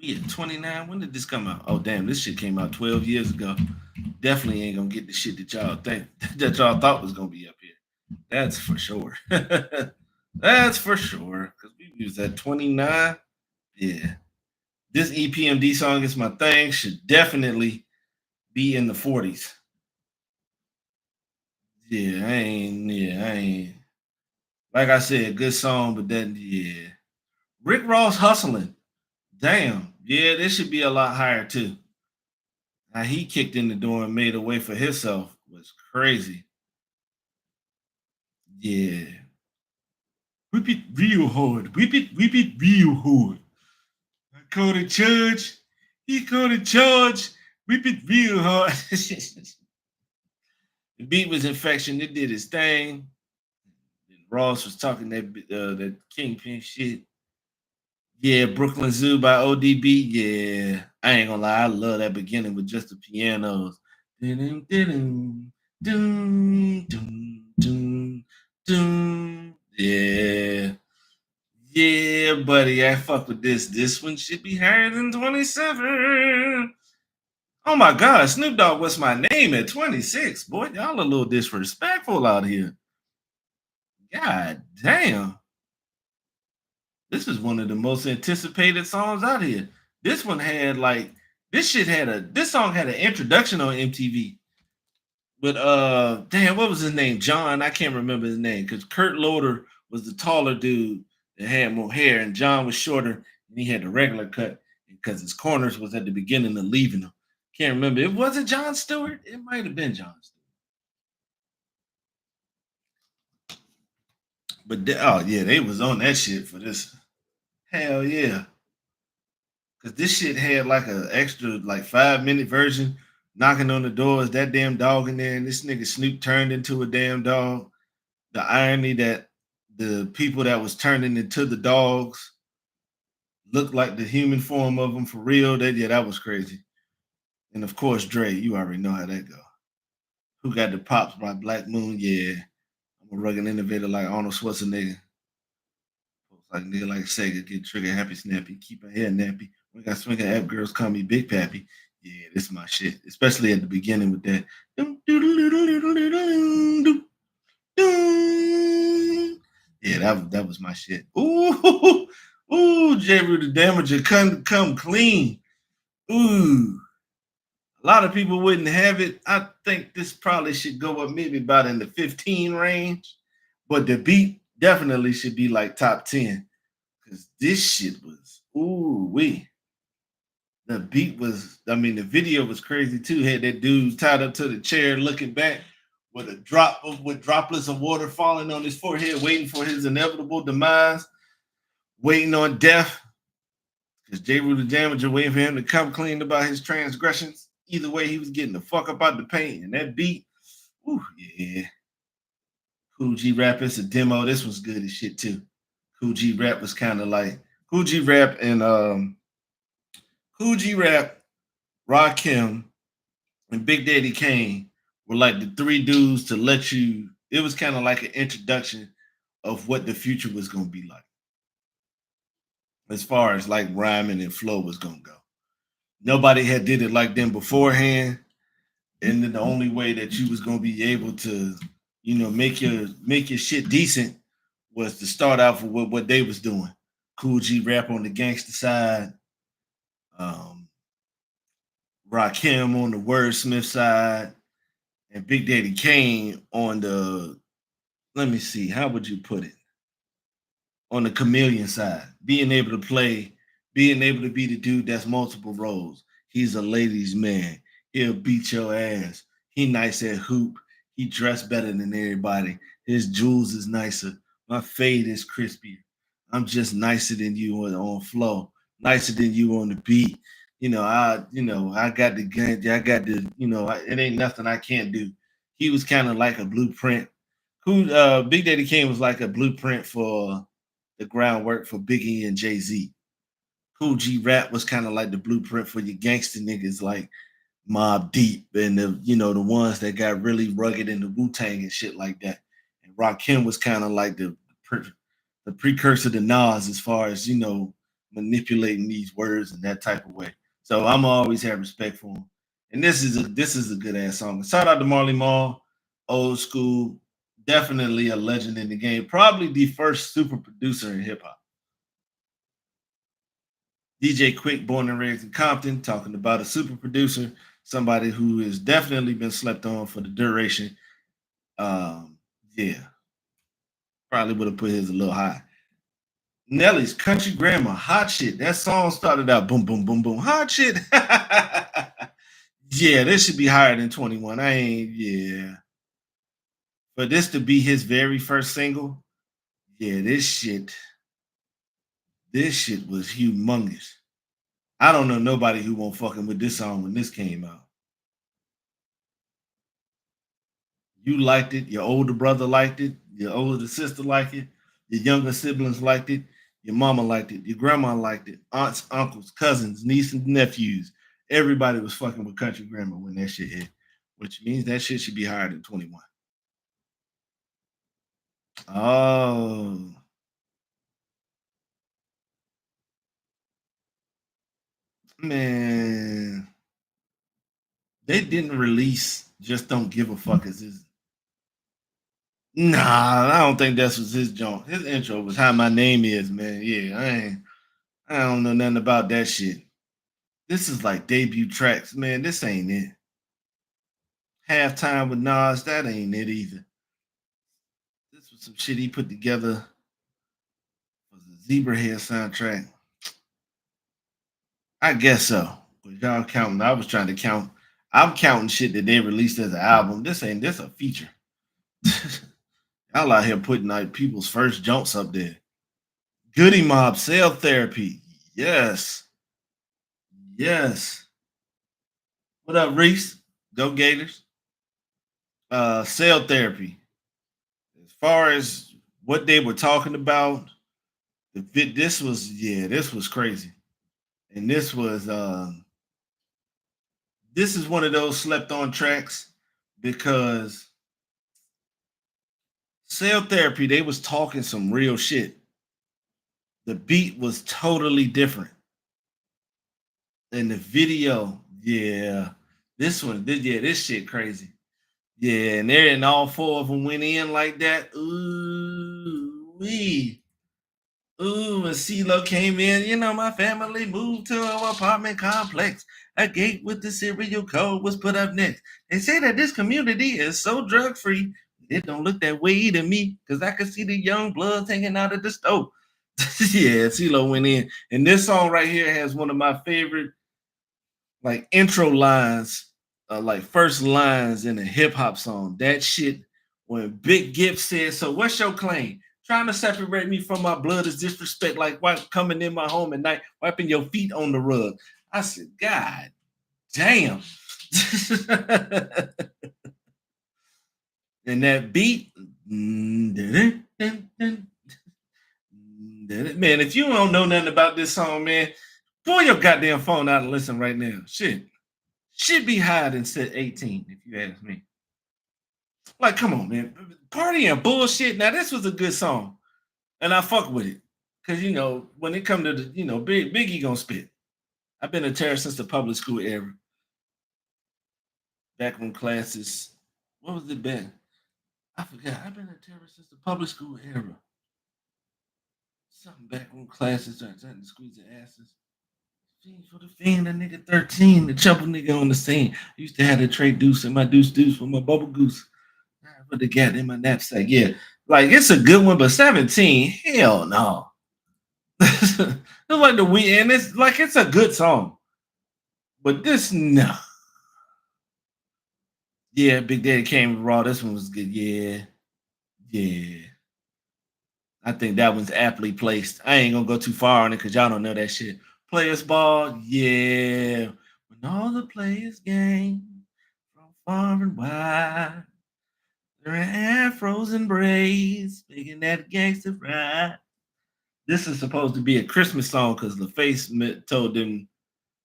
at 29. When did this come out? Oh damn, this shit came out 12 years ago. Definitely ain't gonna get the shit that y'all think that y'all thought was gonna be up here. That's for sure. That's for sure. Cause we was at 29. Yeah. This EPMD song is my thing. Should definitely be in the 40s. I ain't. Like I said, good song, but then yeah. Rick Ross hustling. Damn. Yeah, this should be a lot higher too. How he kicked in the door and made a way for himself was crazy. Yeah. Whip it real hard. Whip it real hard. I called a judge. He called a charge. Whip it real hard. The beat was infection. It did its thing. And Ross was talking that Kingpin shit. Yeah, Brooklyn Zoo by ODB. Yeah, I ain't gonna lie. I love that beginning with just the pianos. Dun, dun, dun, dun, dun, dun. Yeah. Yeah, buddy. I fuck with this. This one should be higher than 27. Oh my God, Snoop Dogg, what's my name at 26? Boy, y'all a little disrespectful out here. God damn. This is one of the most anticipated songs out here. This one had like this song had an introduction on MTV. But damn, what was his name? John, I can't remember his name because Kurt Loder was the taller dude that had more hair, and John was shorter and he had the regular cut because his corners was at the beginning of leaving him. Can't remember. It wasn't John Stewart. It might have been John Stewart. But oh yeah, they was on that shit for this. Hell yeah. Cause this shit had like a extra like 5 minute version, knocking on the doors, that damn dog in there, and this nigga Snoop turned into a damn dog. The irony that the people that was turning into the dogs looked like the human form of them for real. That yeah, that was crazy. And of course, Dre, you already know how that go. Who got the pops by Black Moon? Yeah, I'm a rugged innovator like Arnold Schwarzenegger. Like nigga like Sega, get trigger happy snappy, keep my hair nappy. We got swinging app girls call me Big Pappy. Yeah, this is my shit. Especially at the beginning with that. Yeah, that was my shit. Ooh, ooh, J. Rue the Damager, come clean. Ooh. A lot of people wouldn't have it. I think this probably should go up maybe about in the 15 range. But the beat definitely should be like top 10. Cause this shit was ooh wee. The beat was, I mean, the video was crazy too. Had that dude tied up to the chair looking back with with droplets of water falling on his forehead, waiting for his inevitable demise, waiting on death. Because J. Rue the Damager waiting for him to come clean about his transgressions. Either way, he was getting the fuck up out the paint. And that beat, ooh, yeah. Cool G Rap, it's a demo. This was good as shit too. Cool G Rap was kind of like Cool G Rap and Cool G Rap, Rakim, and Big Daddy Kane were like the three dudes to let you. It was kind of like an introduction of what the future was gonna be like, as far as like rhyming and flow was gonna go. Nobody had did it like them beforehand, and then the only way that you was gonna be able to, make your shit decent was to start out with what they was doing. Cool G Rap on the gangster side, um, Rakim on the wordsmith side, and Big Daddy Kane on the, let me see, how would you put it? On the chameleon side, being able to be the dude that's multiple roles. He's a ladies' man. He'll beat your ass. He nice at hoop. He dressed better than everybody. His jewels is nicer. My fade is crispier. I'm just nicer than you on flow, nicer than you on the beat. I got the gun, I got the, it ain't nothing I can't do. He was kind of like a blueprint. Who Big Daddy Kane was like a blueprint for the groundwork for Biggie and Jay-Z. Cool G Rap was kind of like the blueprint for your gangster niggas like Mob Deep and the ones that got really rugged in the Wu-Tang and shit like that. And Rakim was kind of like the precursor to Nas as far as manipulating these words in that type of way. So I'm always have respect for him. And this is a good ass song. Shout out to Marley Marl, old school, definitely a legend in the game. Probably the first super producer in hip hop. DJ Quick, born and raised in Compton, talking about a super producer, somebody who has definitely been slept on for the duration. Yeah, probably would have put his a little high. Nelly's Country Grammar, hot shit. That song started out boom, boom, boom, boom, hot shit. Yeah, this should be higher than 21. I ain't, yeah. For this to be his very first single, yeah, this shit was humongous. I don't know nobody who won't fucking with this song when this came out. You liked it, your older brother liked it, your older sister liked it, your younger siblings liked it, your mama liked it, your grandma liked it, aunts, uncles, cousins, nieces, and nephews. Everybody was fucking with country grammar when that shit hit, which means that shit should be higher than 21. Oh, man. They didn't release Just Don't Give a Fuck as his. Nah, I don't think that's was his joint. His intro was How My Name Is, man. Yeah, I don't know nothing about that shit. This is like debut tracks, man. This ain't it. Halftime with Nas, that ain't it either. This was some shit he put together for the Zebra Head soundtrack. I guess so. But y'all counting. I was trying to count. I'm counting shit that they released as an album. This a feature. Y'all out here putting like people's first jumps up there. Goody Mob, Cell Therapy. Yes. Yes. What up, Reese? Go Gators. Cell Therapy. As far as what they were talking about, this was crazy. And this is one of those slept on tracks because Cell Therapy, they was talking some real shit. The beat was totally different. And the video, yeah, this shit crazy. Yeah, and all four of them went in like that. Ooh, wee. Ooh, and CeeLo came in. My family moved to an apartment complex. A gate with the serial code was put up next. They say that this community is so drug free. It don't look that way to me because I can see the young bloods hanging out of the stove. Yeah, CeeLo went in. And this song right here has one of my favorite like intro lines, like first lines in a hip hop song. That shit when Big Gipp said, "So what's your claim? Trying to separate me from my blood is disrespect, like coming in my home at night, wiping your feet on the rug." I said, God damn. And that beat, man, if you don't know nothing about this song, man, pull your goddamn phone out and listen right now. Shit. Should be higher than set 18, if you ask me. Like, come on, man. Party and bullshit. Now, this was a good song. And I fuck with it. Cause when it come to the, Biggie gonna spit. I've been a terror since the public school era. Back when classes, what was it been? I forgot. I've been a terror since the public school era. Something back when classes are trying to squeeze their asses. Fiend for the fiend, a nigga 13, the trouble nigga on the scene. I used to have the tray deuce and my deuce for my bubble goose. I put the gat in my knapsack. Yeah. Like it's a good one, but 17, hell no. It's like the we and it's like it's a good song. But this no. Yeah, Big Daddy came raw. This one was good. Yeah. Yeah. I think that one's aptly placed. I ain't gonna go too far on it because y'all don't know that shit. Players ball, yeah. When all the players game from far and wide, their afros and braids, making that gangster ride. This is supposed to be a Christmas song because LaFace told them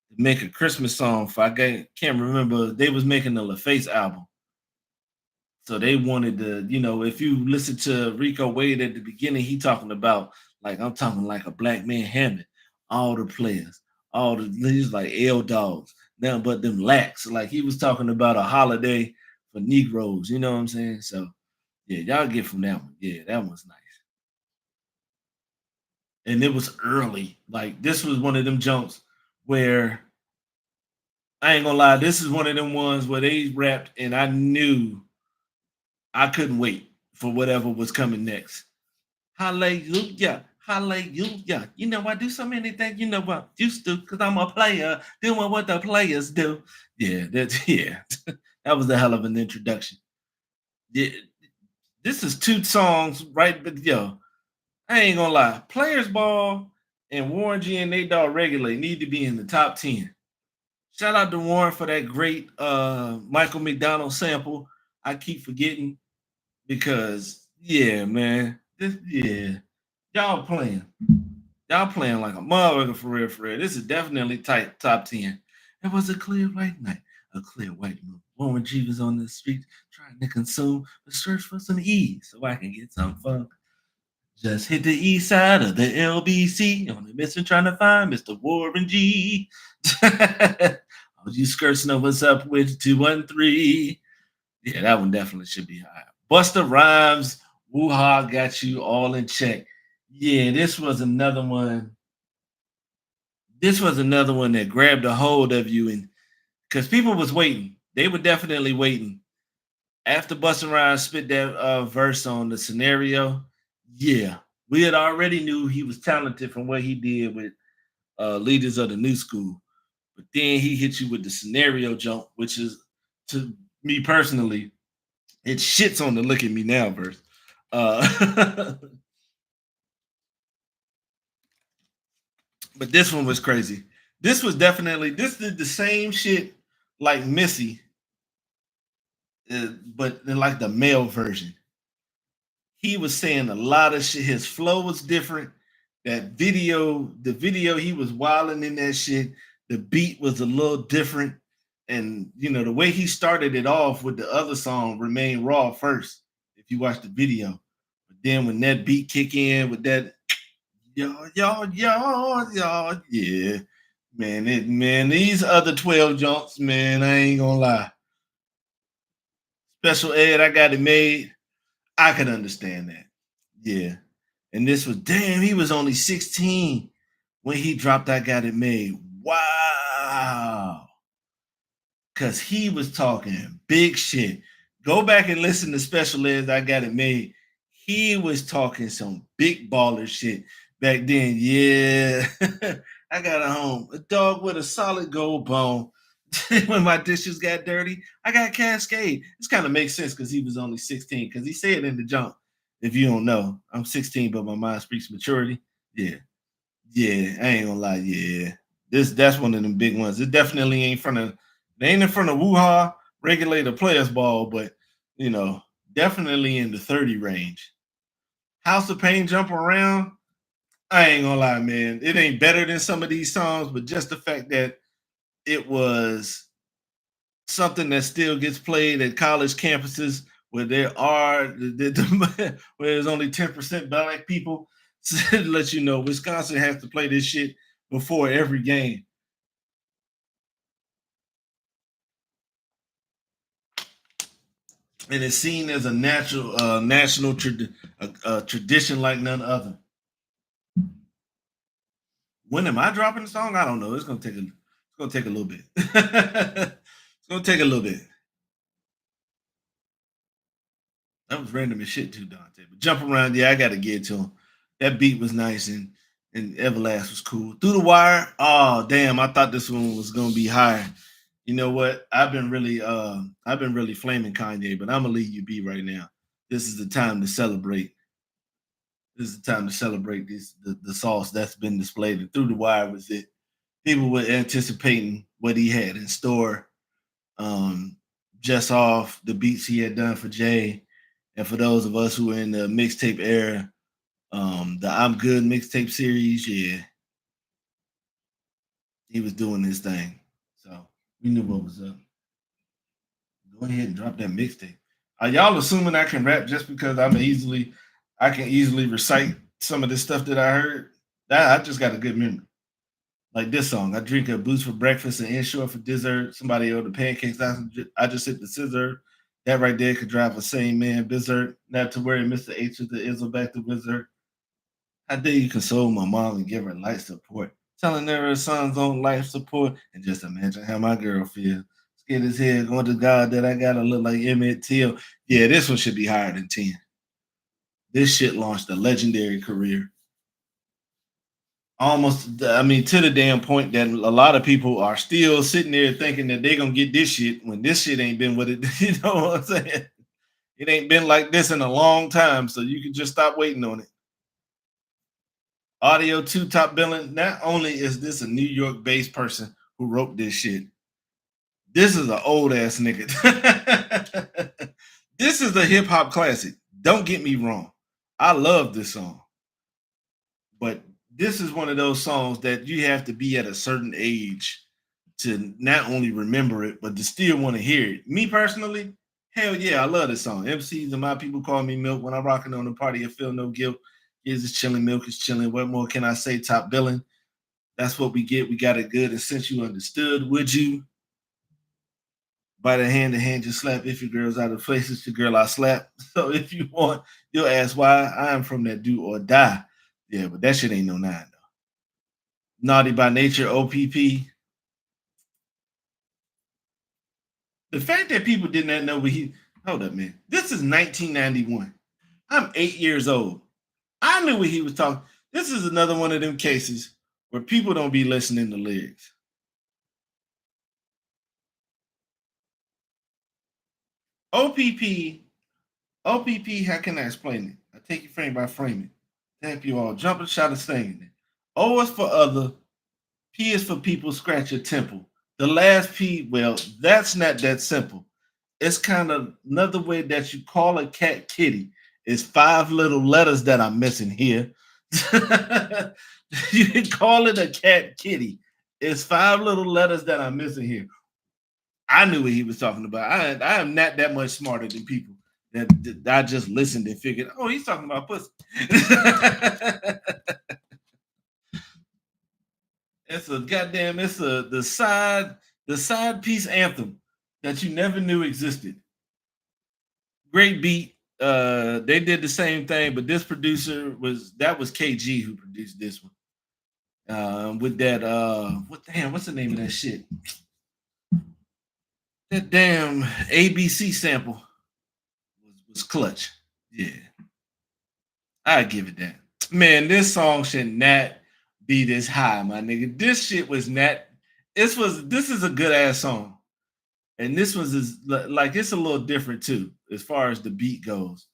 to make a Christmas song. For can't remember, they was making the LaFace album. So they wanted to, if you listen to Rico Wade at the beginning, he talking about like I'm talking like a black man Hammond, all the players, all the he's like L dogs, nothing but them lacks. Like he was talking about a holiday for Negroes, you know what I'm saying? So yeah, y'all get from that one. Yeah, that one's nice. And it was early. Like this was one of them jumps where I ain't gonna lie, this is one of them ones where they rapped and I knew I couldn't wait for whatever was coming next. Hallelujah. Hallelujah. You know, I do so many things, you know what I used to, because I'm a player, doing what the players do. Yeah, that's yeah. That was a hell of an introduction. Yeah, this is two songs, right? But yo, I ain't gonna lie. Players Ball and Warren G and Nate Dogg Regulate need to be in the top 10. Shout out to Warren for that great Michael McDonald sample. I keep forgetting because yeah, man. Yeah. Y'all playing. Y'all playing like a motherfucker for real, for real. This is definitely tight top 10. It was a clear white night, a clear white moon. Warren G was on the street trying to consume the search for some E so I can get some funk. Just hit the east side of the LBC on the mission trying to find Mr. Warren G. All you skirts know what's up with 213. Yeah, that one definitely should be high. Busta Rhymes, Woo-Ha got you all in check. Yeah, this was another one. This was another one that grabbed a hold of you, and because people was waiting, they were definitely waiting. After Busta Rhymes spit that verse on the scenario, yeah, we had already knew he was talented from what he did with Leaders of the New School. But then he hit you with the scenario jump, which is to me personally, it shits on the Look at Me Now verse. But this one was crazy. This was definitely this did the same shit like Missy, but in like the male version. He was saying a lot of shit. His flow was different. That video, the video, he was wilding in that shit. The beat was a little different. And the way he started it off with the other song, Remain Raw first, if you watch the video. But then when that beat kick in with that y'all, yeah. Man, these other 12 jumps, man, I ain't gonna lie. Special ed, I got it made. I could understand that. Yeah. And this was damn, he was only 16 when he dropped I Got It Made. Wow. Cause he was talking big shit. Go back and listen to Special Ed's I Got It Made. He was talking some big baller shit back then. Yeah. I got a home. A dog with a solid gold bone. When my dishes got dirty, I got Cascade. This kind of makes sense because he was only 16. Because he said in the jump, if you don't know, I'm 16, but my mind speaks maturity. Yeah. Yeah, I ain't gonna lie. Yeah. That's one of them big ones. It definitely ain't they ain't in front of Woo-Ha, Regulator Players Ball, but definitely in the 30 range. House of Pain Jump Around. I ain't gonna lie, man. It ain't better than some of these songs, but just the fact that it was something that still gets played at college campuses where there are where there's only 10% black people to let you know Wisconsin has to play this shit before every game. And it's seen as a natural national tradition like none other. When am I dropping the song? I don't know. It's gonna take a little bit. It's gonna take a little bit. That was random as shit too, Dante. But jump around, yeah, I gotta get to him. That beat was nice and Everlast was cool. Through the Wire, oh damn, I thought this one was gonna be higher. You know what? I've been really flaming Kanye, but I'm gonna leave you be right now. This is the time to celebrate. This is the time to celebrate the sauce that's been displayed. And Through the Wire was it. People were anticipating what he had in store, um, just off the beats he had done for Jay. And for those of us who were in the mixtape era, the I'm Good mixtape series, yeah, he was doing his thing. So we knew what was up. Go ahead and drop that mixtape. Are y'all assuming I can rap just because I can easily recite some of this stuff that I heard? I just got a good memory. Like this song, I drink a boost for breakfast and inshore for dessert. Somebody ordered pancakes. I just hit the scissor. That right there could drive a sane man berserk. Not to worry, Mr. H is the Izzle back to wizard. How dare you console my mom and give her life support? Telling her son's on life support. And just imagine how my girl feels. Scared as hell, going to God that I gotta look like Emmett Till. Yeah, this one should be higher than 10. This shit launched a legendary career. Almost, I mean, to the damn point that a lot of people are still sitting there thinking that they're gonna get this shit when this shit ain't been what it, you know what I'm saying? It ain't been like this in a long time, so you can just stop waiting on it. Audio 2 top billing. Not only is this a New York based person who wrote this shit, this is an old ass nigga. This is a hip hop classic. Don't get me wrong. I love this song, but this is one of those songs that you have to be at a certain age to not only remember it, but to still want to hear it. Me personally, hell yeah, I love this song. MCs and my people call me milk when I'm rocking on the party. I feel no guilt. Here's is chilling, milk is chilling. What more can I say? Top billing. That's what we get. We got it good. And since you understood, would you by the hand to hand just slap if your girl's out of place? It's your girl I slap. So if you want, you'll ask why. I am from that do or die. Yeah, but that shit ain't no nine though. Naughty by nature, OPP. The fact that people did not know what he hold up, man. This is 1991. I'm 8 years old. I knew what he was talking. This is another one of them cases where people don't be listening to lyrics. OPP, OPP, how can I explain it? I take you frame by frame it. Tap you all, jumping shot of singing it. O is for other, P is for people, scratch your temple. The last P, well, that's not that simple. It's kind of another way that you call a cat kitty. It's five little letters that I'm missing here. You can call it a cat kitty. It's five little letters that I'm missing here. I knew what he was talking about. I am not that much smarter than people that I just listened and figured, oh, he's talking about pussy. It's a goddamn, it's a the side piece anthem that you never knew existed. Great beat. They did the same thing, but this producer was KG who produced this one. With that what's the name of that shit? That damn ABC sample was clutch. Yeah, I give it that. Man, this song should not be this high, my nigga. This shit was not. This is a good ass song, and this was like it's a little different too as far as the beat goes.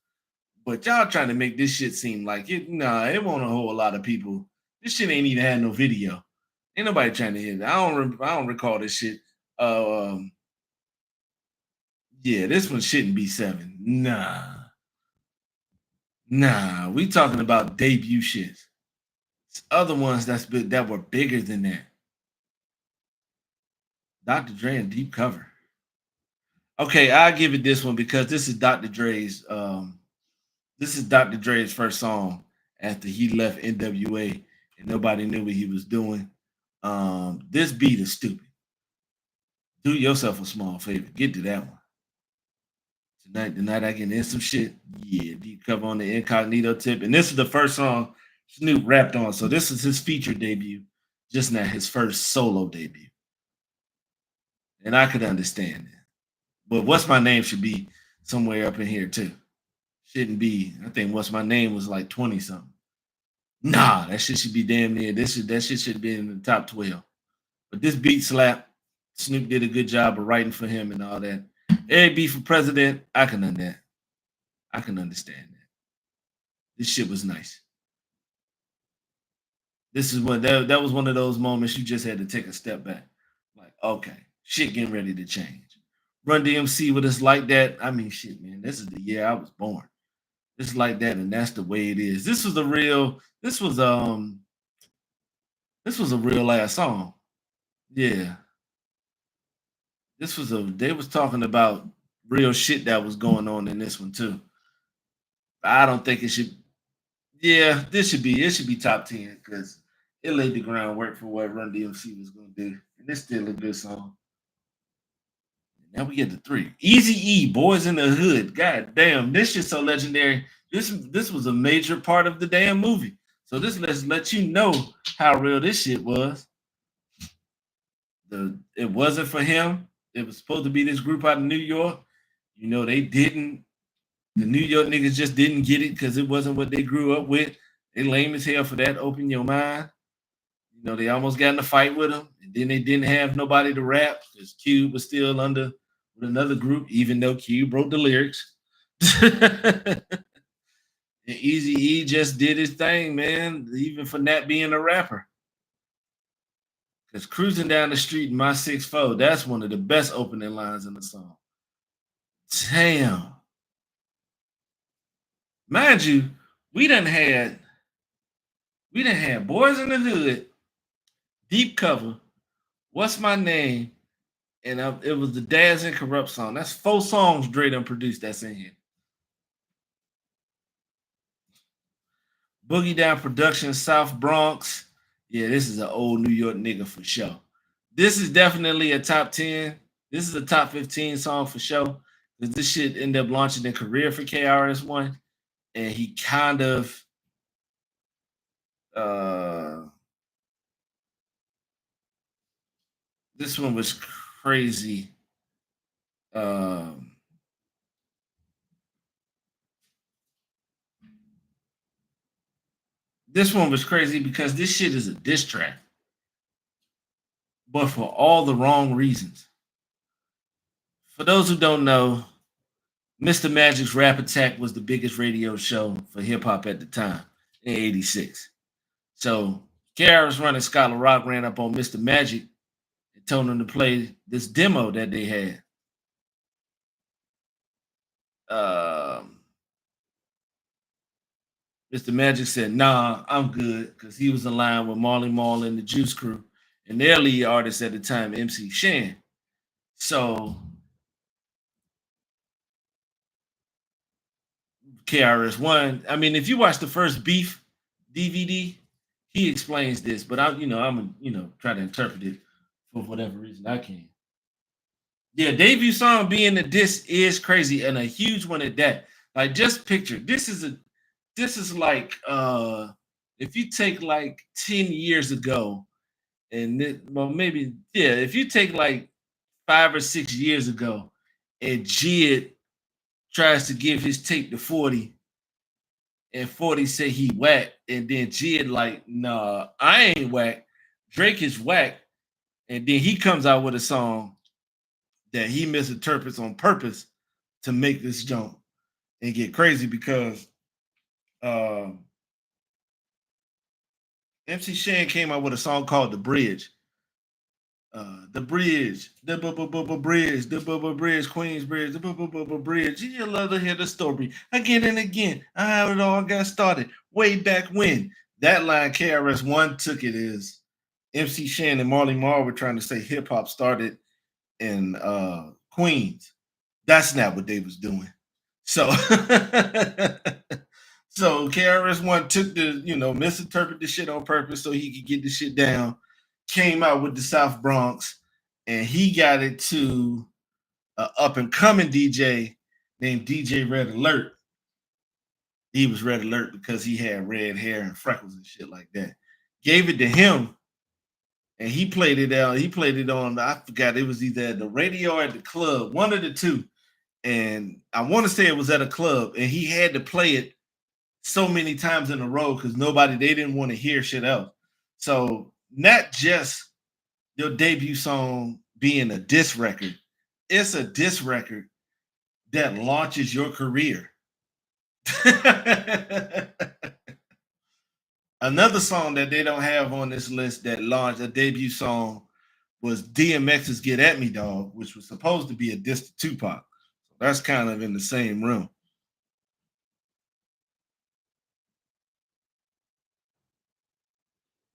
But y'all trying to make this shit seem like it. Nah, it won't a whole lot of people. This shit ain't even had no video. Ain't nobody trying to hear that. I don't recall this shit. Yeah, this one shouldn't be 7. Nah. We talking about debut shits. Other ones that were bigger than that. Dr. Dre and Deep Cover. Okay, I'll give it this one because this is Dr. Dre's. This is Dr. Dre's first song after he left NWA and nobody knew what he was doing. This beat is stupid. Do yourself a small favor. Get to that one. Tonight I can in some shit. Yeah, deep cover on the incognito tip. And this is the first song Snoop rapped on. So this is his feature debut, just not his first solo debut. And I could understand that. But What's My Name should be somewhere up in here too. Shouldn't be. I think What's My Name was like 20 something. Nah, that shit should be damn near. That shit should be in the top 12. But this beat slap, Snoop did a good job of writing for him and all that. Every beat for president, I can understand that. I can understand that. This shit was nice. This is what that was one of those moments you just had to take a step back. Like, okay, shit getting ready to change. Run DMC with us like that. I mean, shit, man. This is the year I was born. It's like that, and that's the way it is. This was a real ass song. Yeah. This was a they was talking about real shit that was going on in this one too. I don't think it should. Yeah, it should be top 10 because it laid the groundwork for what Run DMC was gonna do, and it's still a good song. Now we get to three. Easy E, Boys in the Hood. God damn, this shit's so legendary. This was a major part of the damn movie. So this lets let you know how real this shit was. It wasn't for him. It was supposed to be this group out of New York. You know, they didn't. The New York niggas just didn't get it because it wasn't what they grew up with. They lame as hell for that. Open your mind. You know, they almost got in a fight with him, and then they didn't have nobody to rap because Cube was still under with another group, even though Cube wrote the lyrics. And Easy E just did his thing, man, even for not being a rapper. Because cruising down the street in my 6'4", that's one of the best opening lines in the song. Damn. Mind you, we done had Boys in the Hood, Deep Cover, What's My Name, and it was the Daz and Corrupt song. That's 4 songs Dre done produced that's in here. Boogie Down Productions, South Bronx. Yeah, this is an old New York nigga for sure. This is definitely a top 10. This is a top 15 song for sure. Because this shit ended up launching a career for KRS-One. And he kind of this one was crazy. This one was crazy because this shit is a diss track, but for all the wrong reasons. For those who don't know, Mr. Magic's Rap Attack was the biggest radio show for hip hop at the time in '86. So KRS running Scholar Rock ran up on Mr. Magic and told him to play this demo that they had. Mr. Magic said, "Nah, I'm good," because he was in line with Marley Marl and the Juice Crew, and their lead artist at the time, MC Shan. So KRS-One. I mean, if you watch the first Beef DVD, he explains this, but I'm try to interpret it for whatever reason I can. Yeah, debut song being a diss is crazy and a huge one at that. Like, just picture this is like if you take like 10 years ago, and maybe if you take like 5 or 6 years ago, and Jid tries to give his tape to 40, and 40 say he whack, and then Jid like, nah, I ain't whack. Drake is whack, and then he comes out with a song that he misinterprets on purpose to make this jump and get crazy because MC Shan came out with a song called "The Bridge." The bridge, the bridge, the bridge, Queens Bridge, the bridge. You love to hear the story again and again. How it all got started way back when. That line, KRS-One took it as MC Shan and Marley Marl were trying to say hip hop started in Queens. That's not what they was doing. So, so KRS-One took misinterpreted the shit on purpose so he could get the shit down. Came out with the South Bronx, and he got it to an up and coming DJ named DJ Red Alert. He was Red Alert because he had red hair and freckles and shit like that. Gave it to him, and he played it out. He played it on, I forgot, it was either at the radio or at the club, one of the two. And I want to say it was at a club, and he had to play it so many times in a row because they didn't want to hear shit else. So not just your debut song being a diss record, it's a diss record that launches your career. Another song that they don't have on this list that launched a debut song was DMX's "Get at Me, Dog," which was supposed to be a diss to Tupac. So that's kind of in the same realm.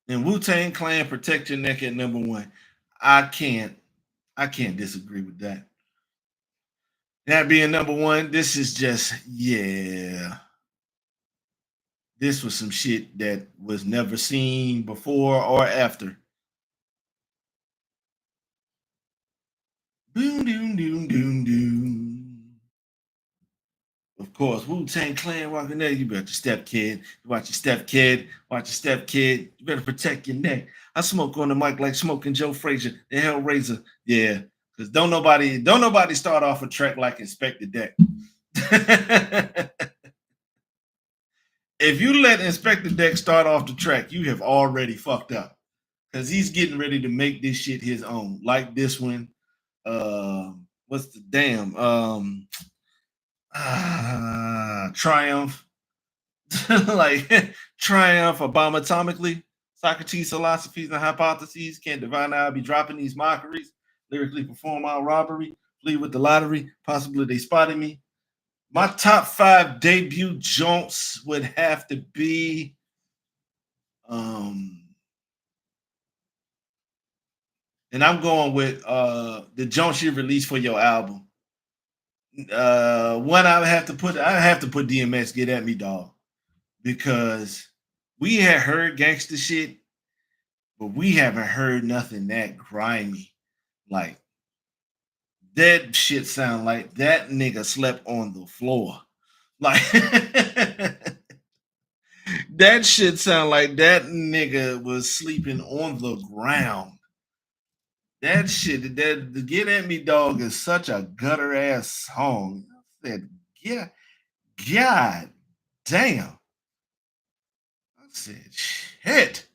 And Wu-Tang Clan, "Protect Your Neck" at number one. I can't, I can't disagree with that. That being number one, this is just, yeah. This was some shit that was never seen before or after. Boom, doom, doom, doom, doom. Of course, Wu Tang Clan walking there. You better step, kid. Watch your step, kid. Watch your step, kid. You better protect your neck. I smoke on the mic like smoking Joe Frazier, the Hellraiser. Yeah, because don't nobody start off a track like Inspect the Deck. If you let Inspect the Deck start off the track, you have already fucked up. Because he's getting ready to make this shit his own. Like this one. What's the damn? Triumph. Like Triumph, a bomb atomically. Socrates' philosophies and hypotheses. Can't divine I be dropping these mockeries. Lyrically perform our robbery. Plead with the lottery. Possibly they spotted me. My top five debut jaunts would have to be um and I'm going with the jaunts you released for your album. One I have to put DMX "Get at Me, Dog," because we had heard gangster shit, but we haven't heard nothing that grimy. Like that shit sound like that nigga slept on the floor. Like that shit sound like that nigga was sleeping on the ground. That shit, that the "Get at Me, Dog" is such a gutter ass song. I said, yeah, God damn. I said, shit.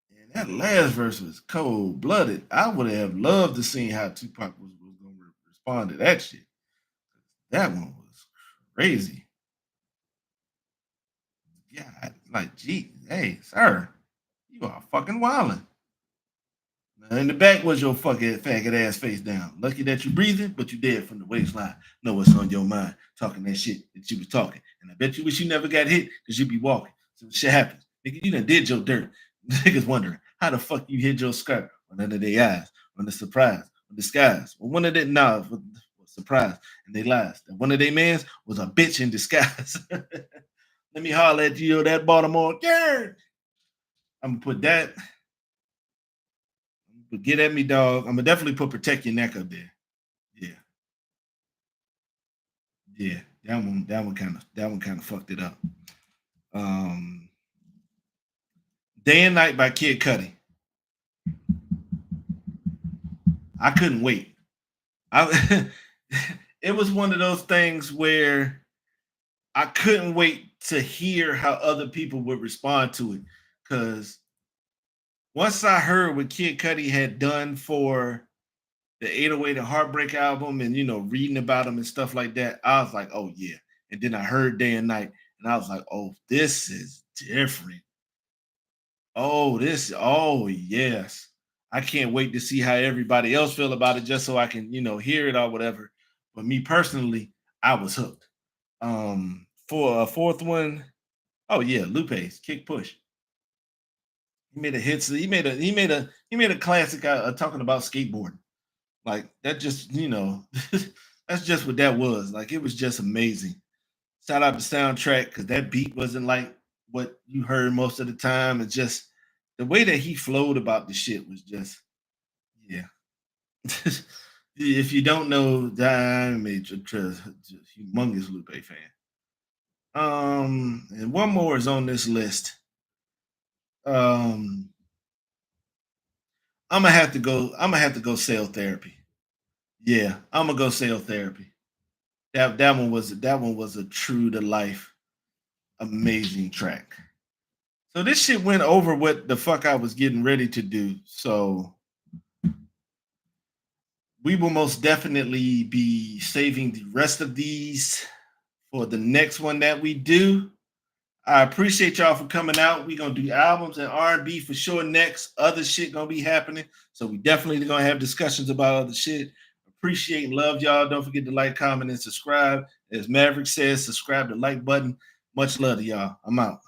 And that last verse was cold blooded. I would have loved to see how Tupac was going to respond to that shit. That one was crazy. God, like, gee, hey, sir, you are fucking wilding. In the back was your fucking faggot ass face down. Lucky that you breathing, but you dead from the waistline. Know what's on your mind. Talking that shit that you was talking. And I bet you wish you never got hit because you be walking. So shit happens. Nigga, you done did your dirt. Niggas wondering how the fuck you hid your skirt on under their eyes, on the surprise, on disguise. Well, one of their was surprise and they lies. That one of their mans was a bitch in disguise. Let me holler at you, that Baltimore. Yeah. I'm gonna put that. But "Get at Me, Dog." I'm gonna definitely put "Protect Your Neck" up there. Yeah, yeah. That one kind of fucked it up. Um, "Day and Night" by Kid Cudi. I couldn't wait. I it was one of those things where I couldn't wait to hear how other people would respond to it. Cause once I heard what Kid Cudi had done for the 808 and Heartbreak album and reading about him and stuff like that, I was like, oh yeah. And then I heard "Day and Night" and I was like, oh, this is different. Oh yes. I can't wait to see how everybody else feel about it just so I can, hear it or whatever. But me personally, I was hooked. For a fourth one, oh yeah, Lupe's "Kick Push." He made a hit. He made a classic talking about skateboarding. Like that just, that's just what that was. Like it was just amazing. Shout out the soundtrack because that beat wasn't like what you heard most of the time. It's just the way that he flowed about the shit was just, yeah. If you don't know, I'm a humongous Lupe fan. And one more is on this list. Um, I'm gonna have to go. I'm gonna have to go Cell Therapy. Yeah, I'm gonna go Cell Therapy. That one was a true to life amazing track. So this shit went over what the fuck I was getting ready to do. So we will most definitely be saving the rest of these for the next one that we do. I appreciate y'all for coming out. We're gonna do albums and R&B for sure next. Other shit gonna be happening. So we definitely gonna have discussions about other shit. Appreciate and love y'all. Don't forget to like, comment, and subscribe. As Maverick says, subscribe, the like button. Much love to y'all. I'm out.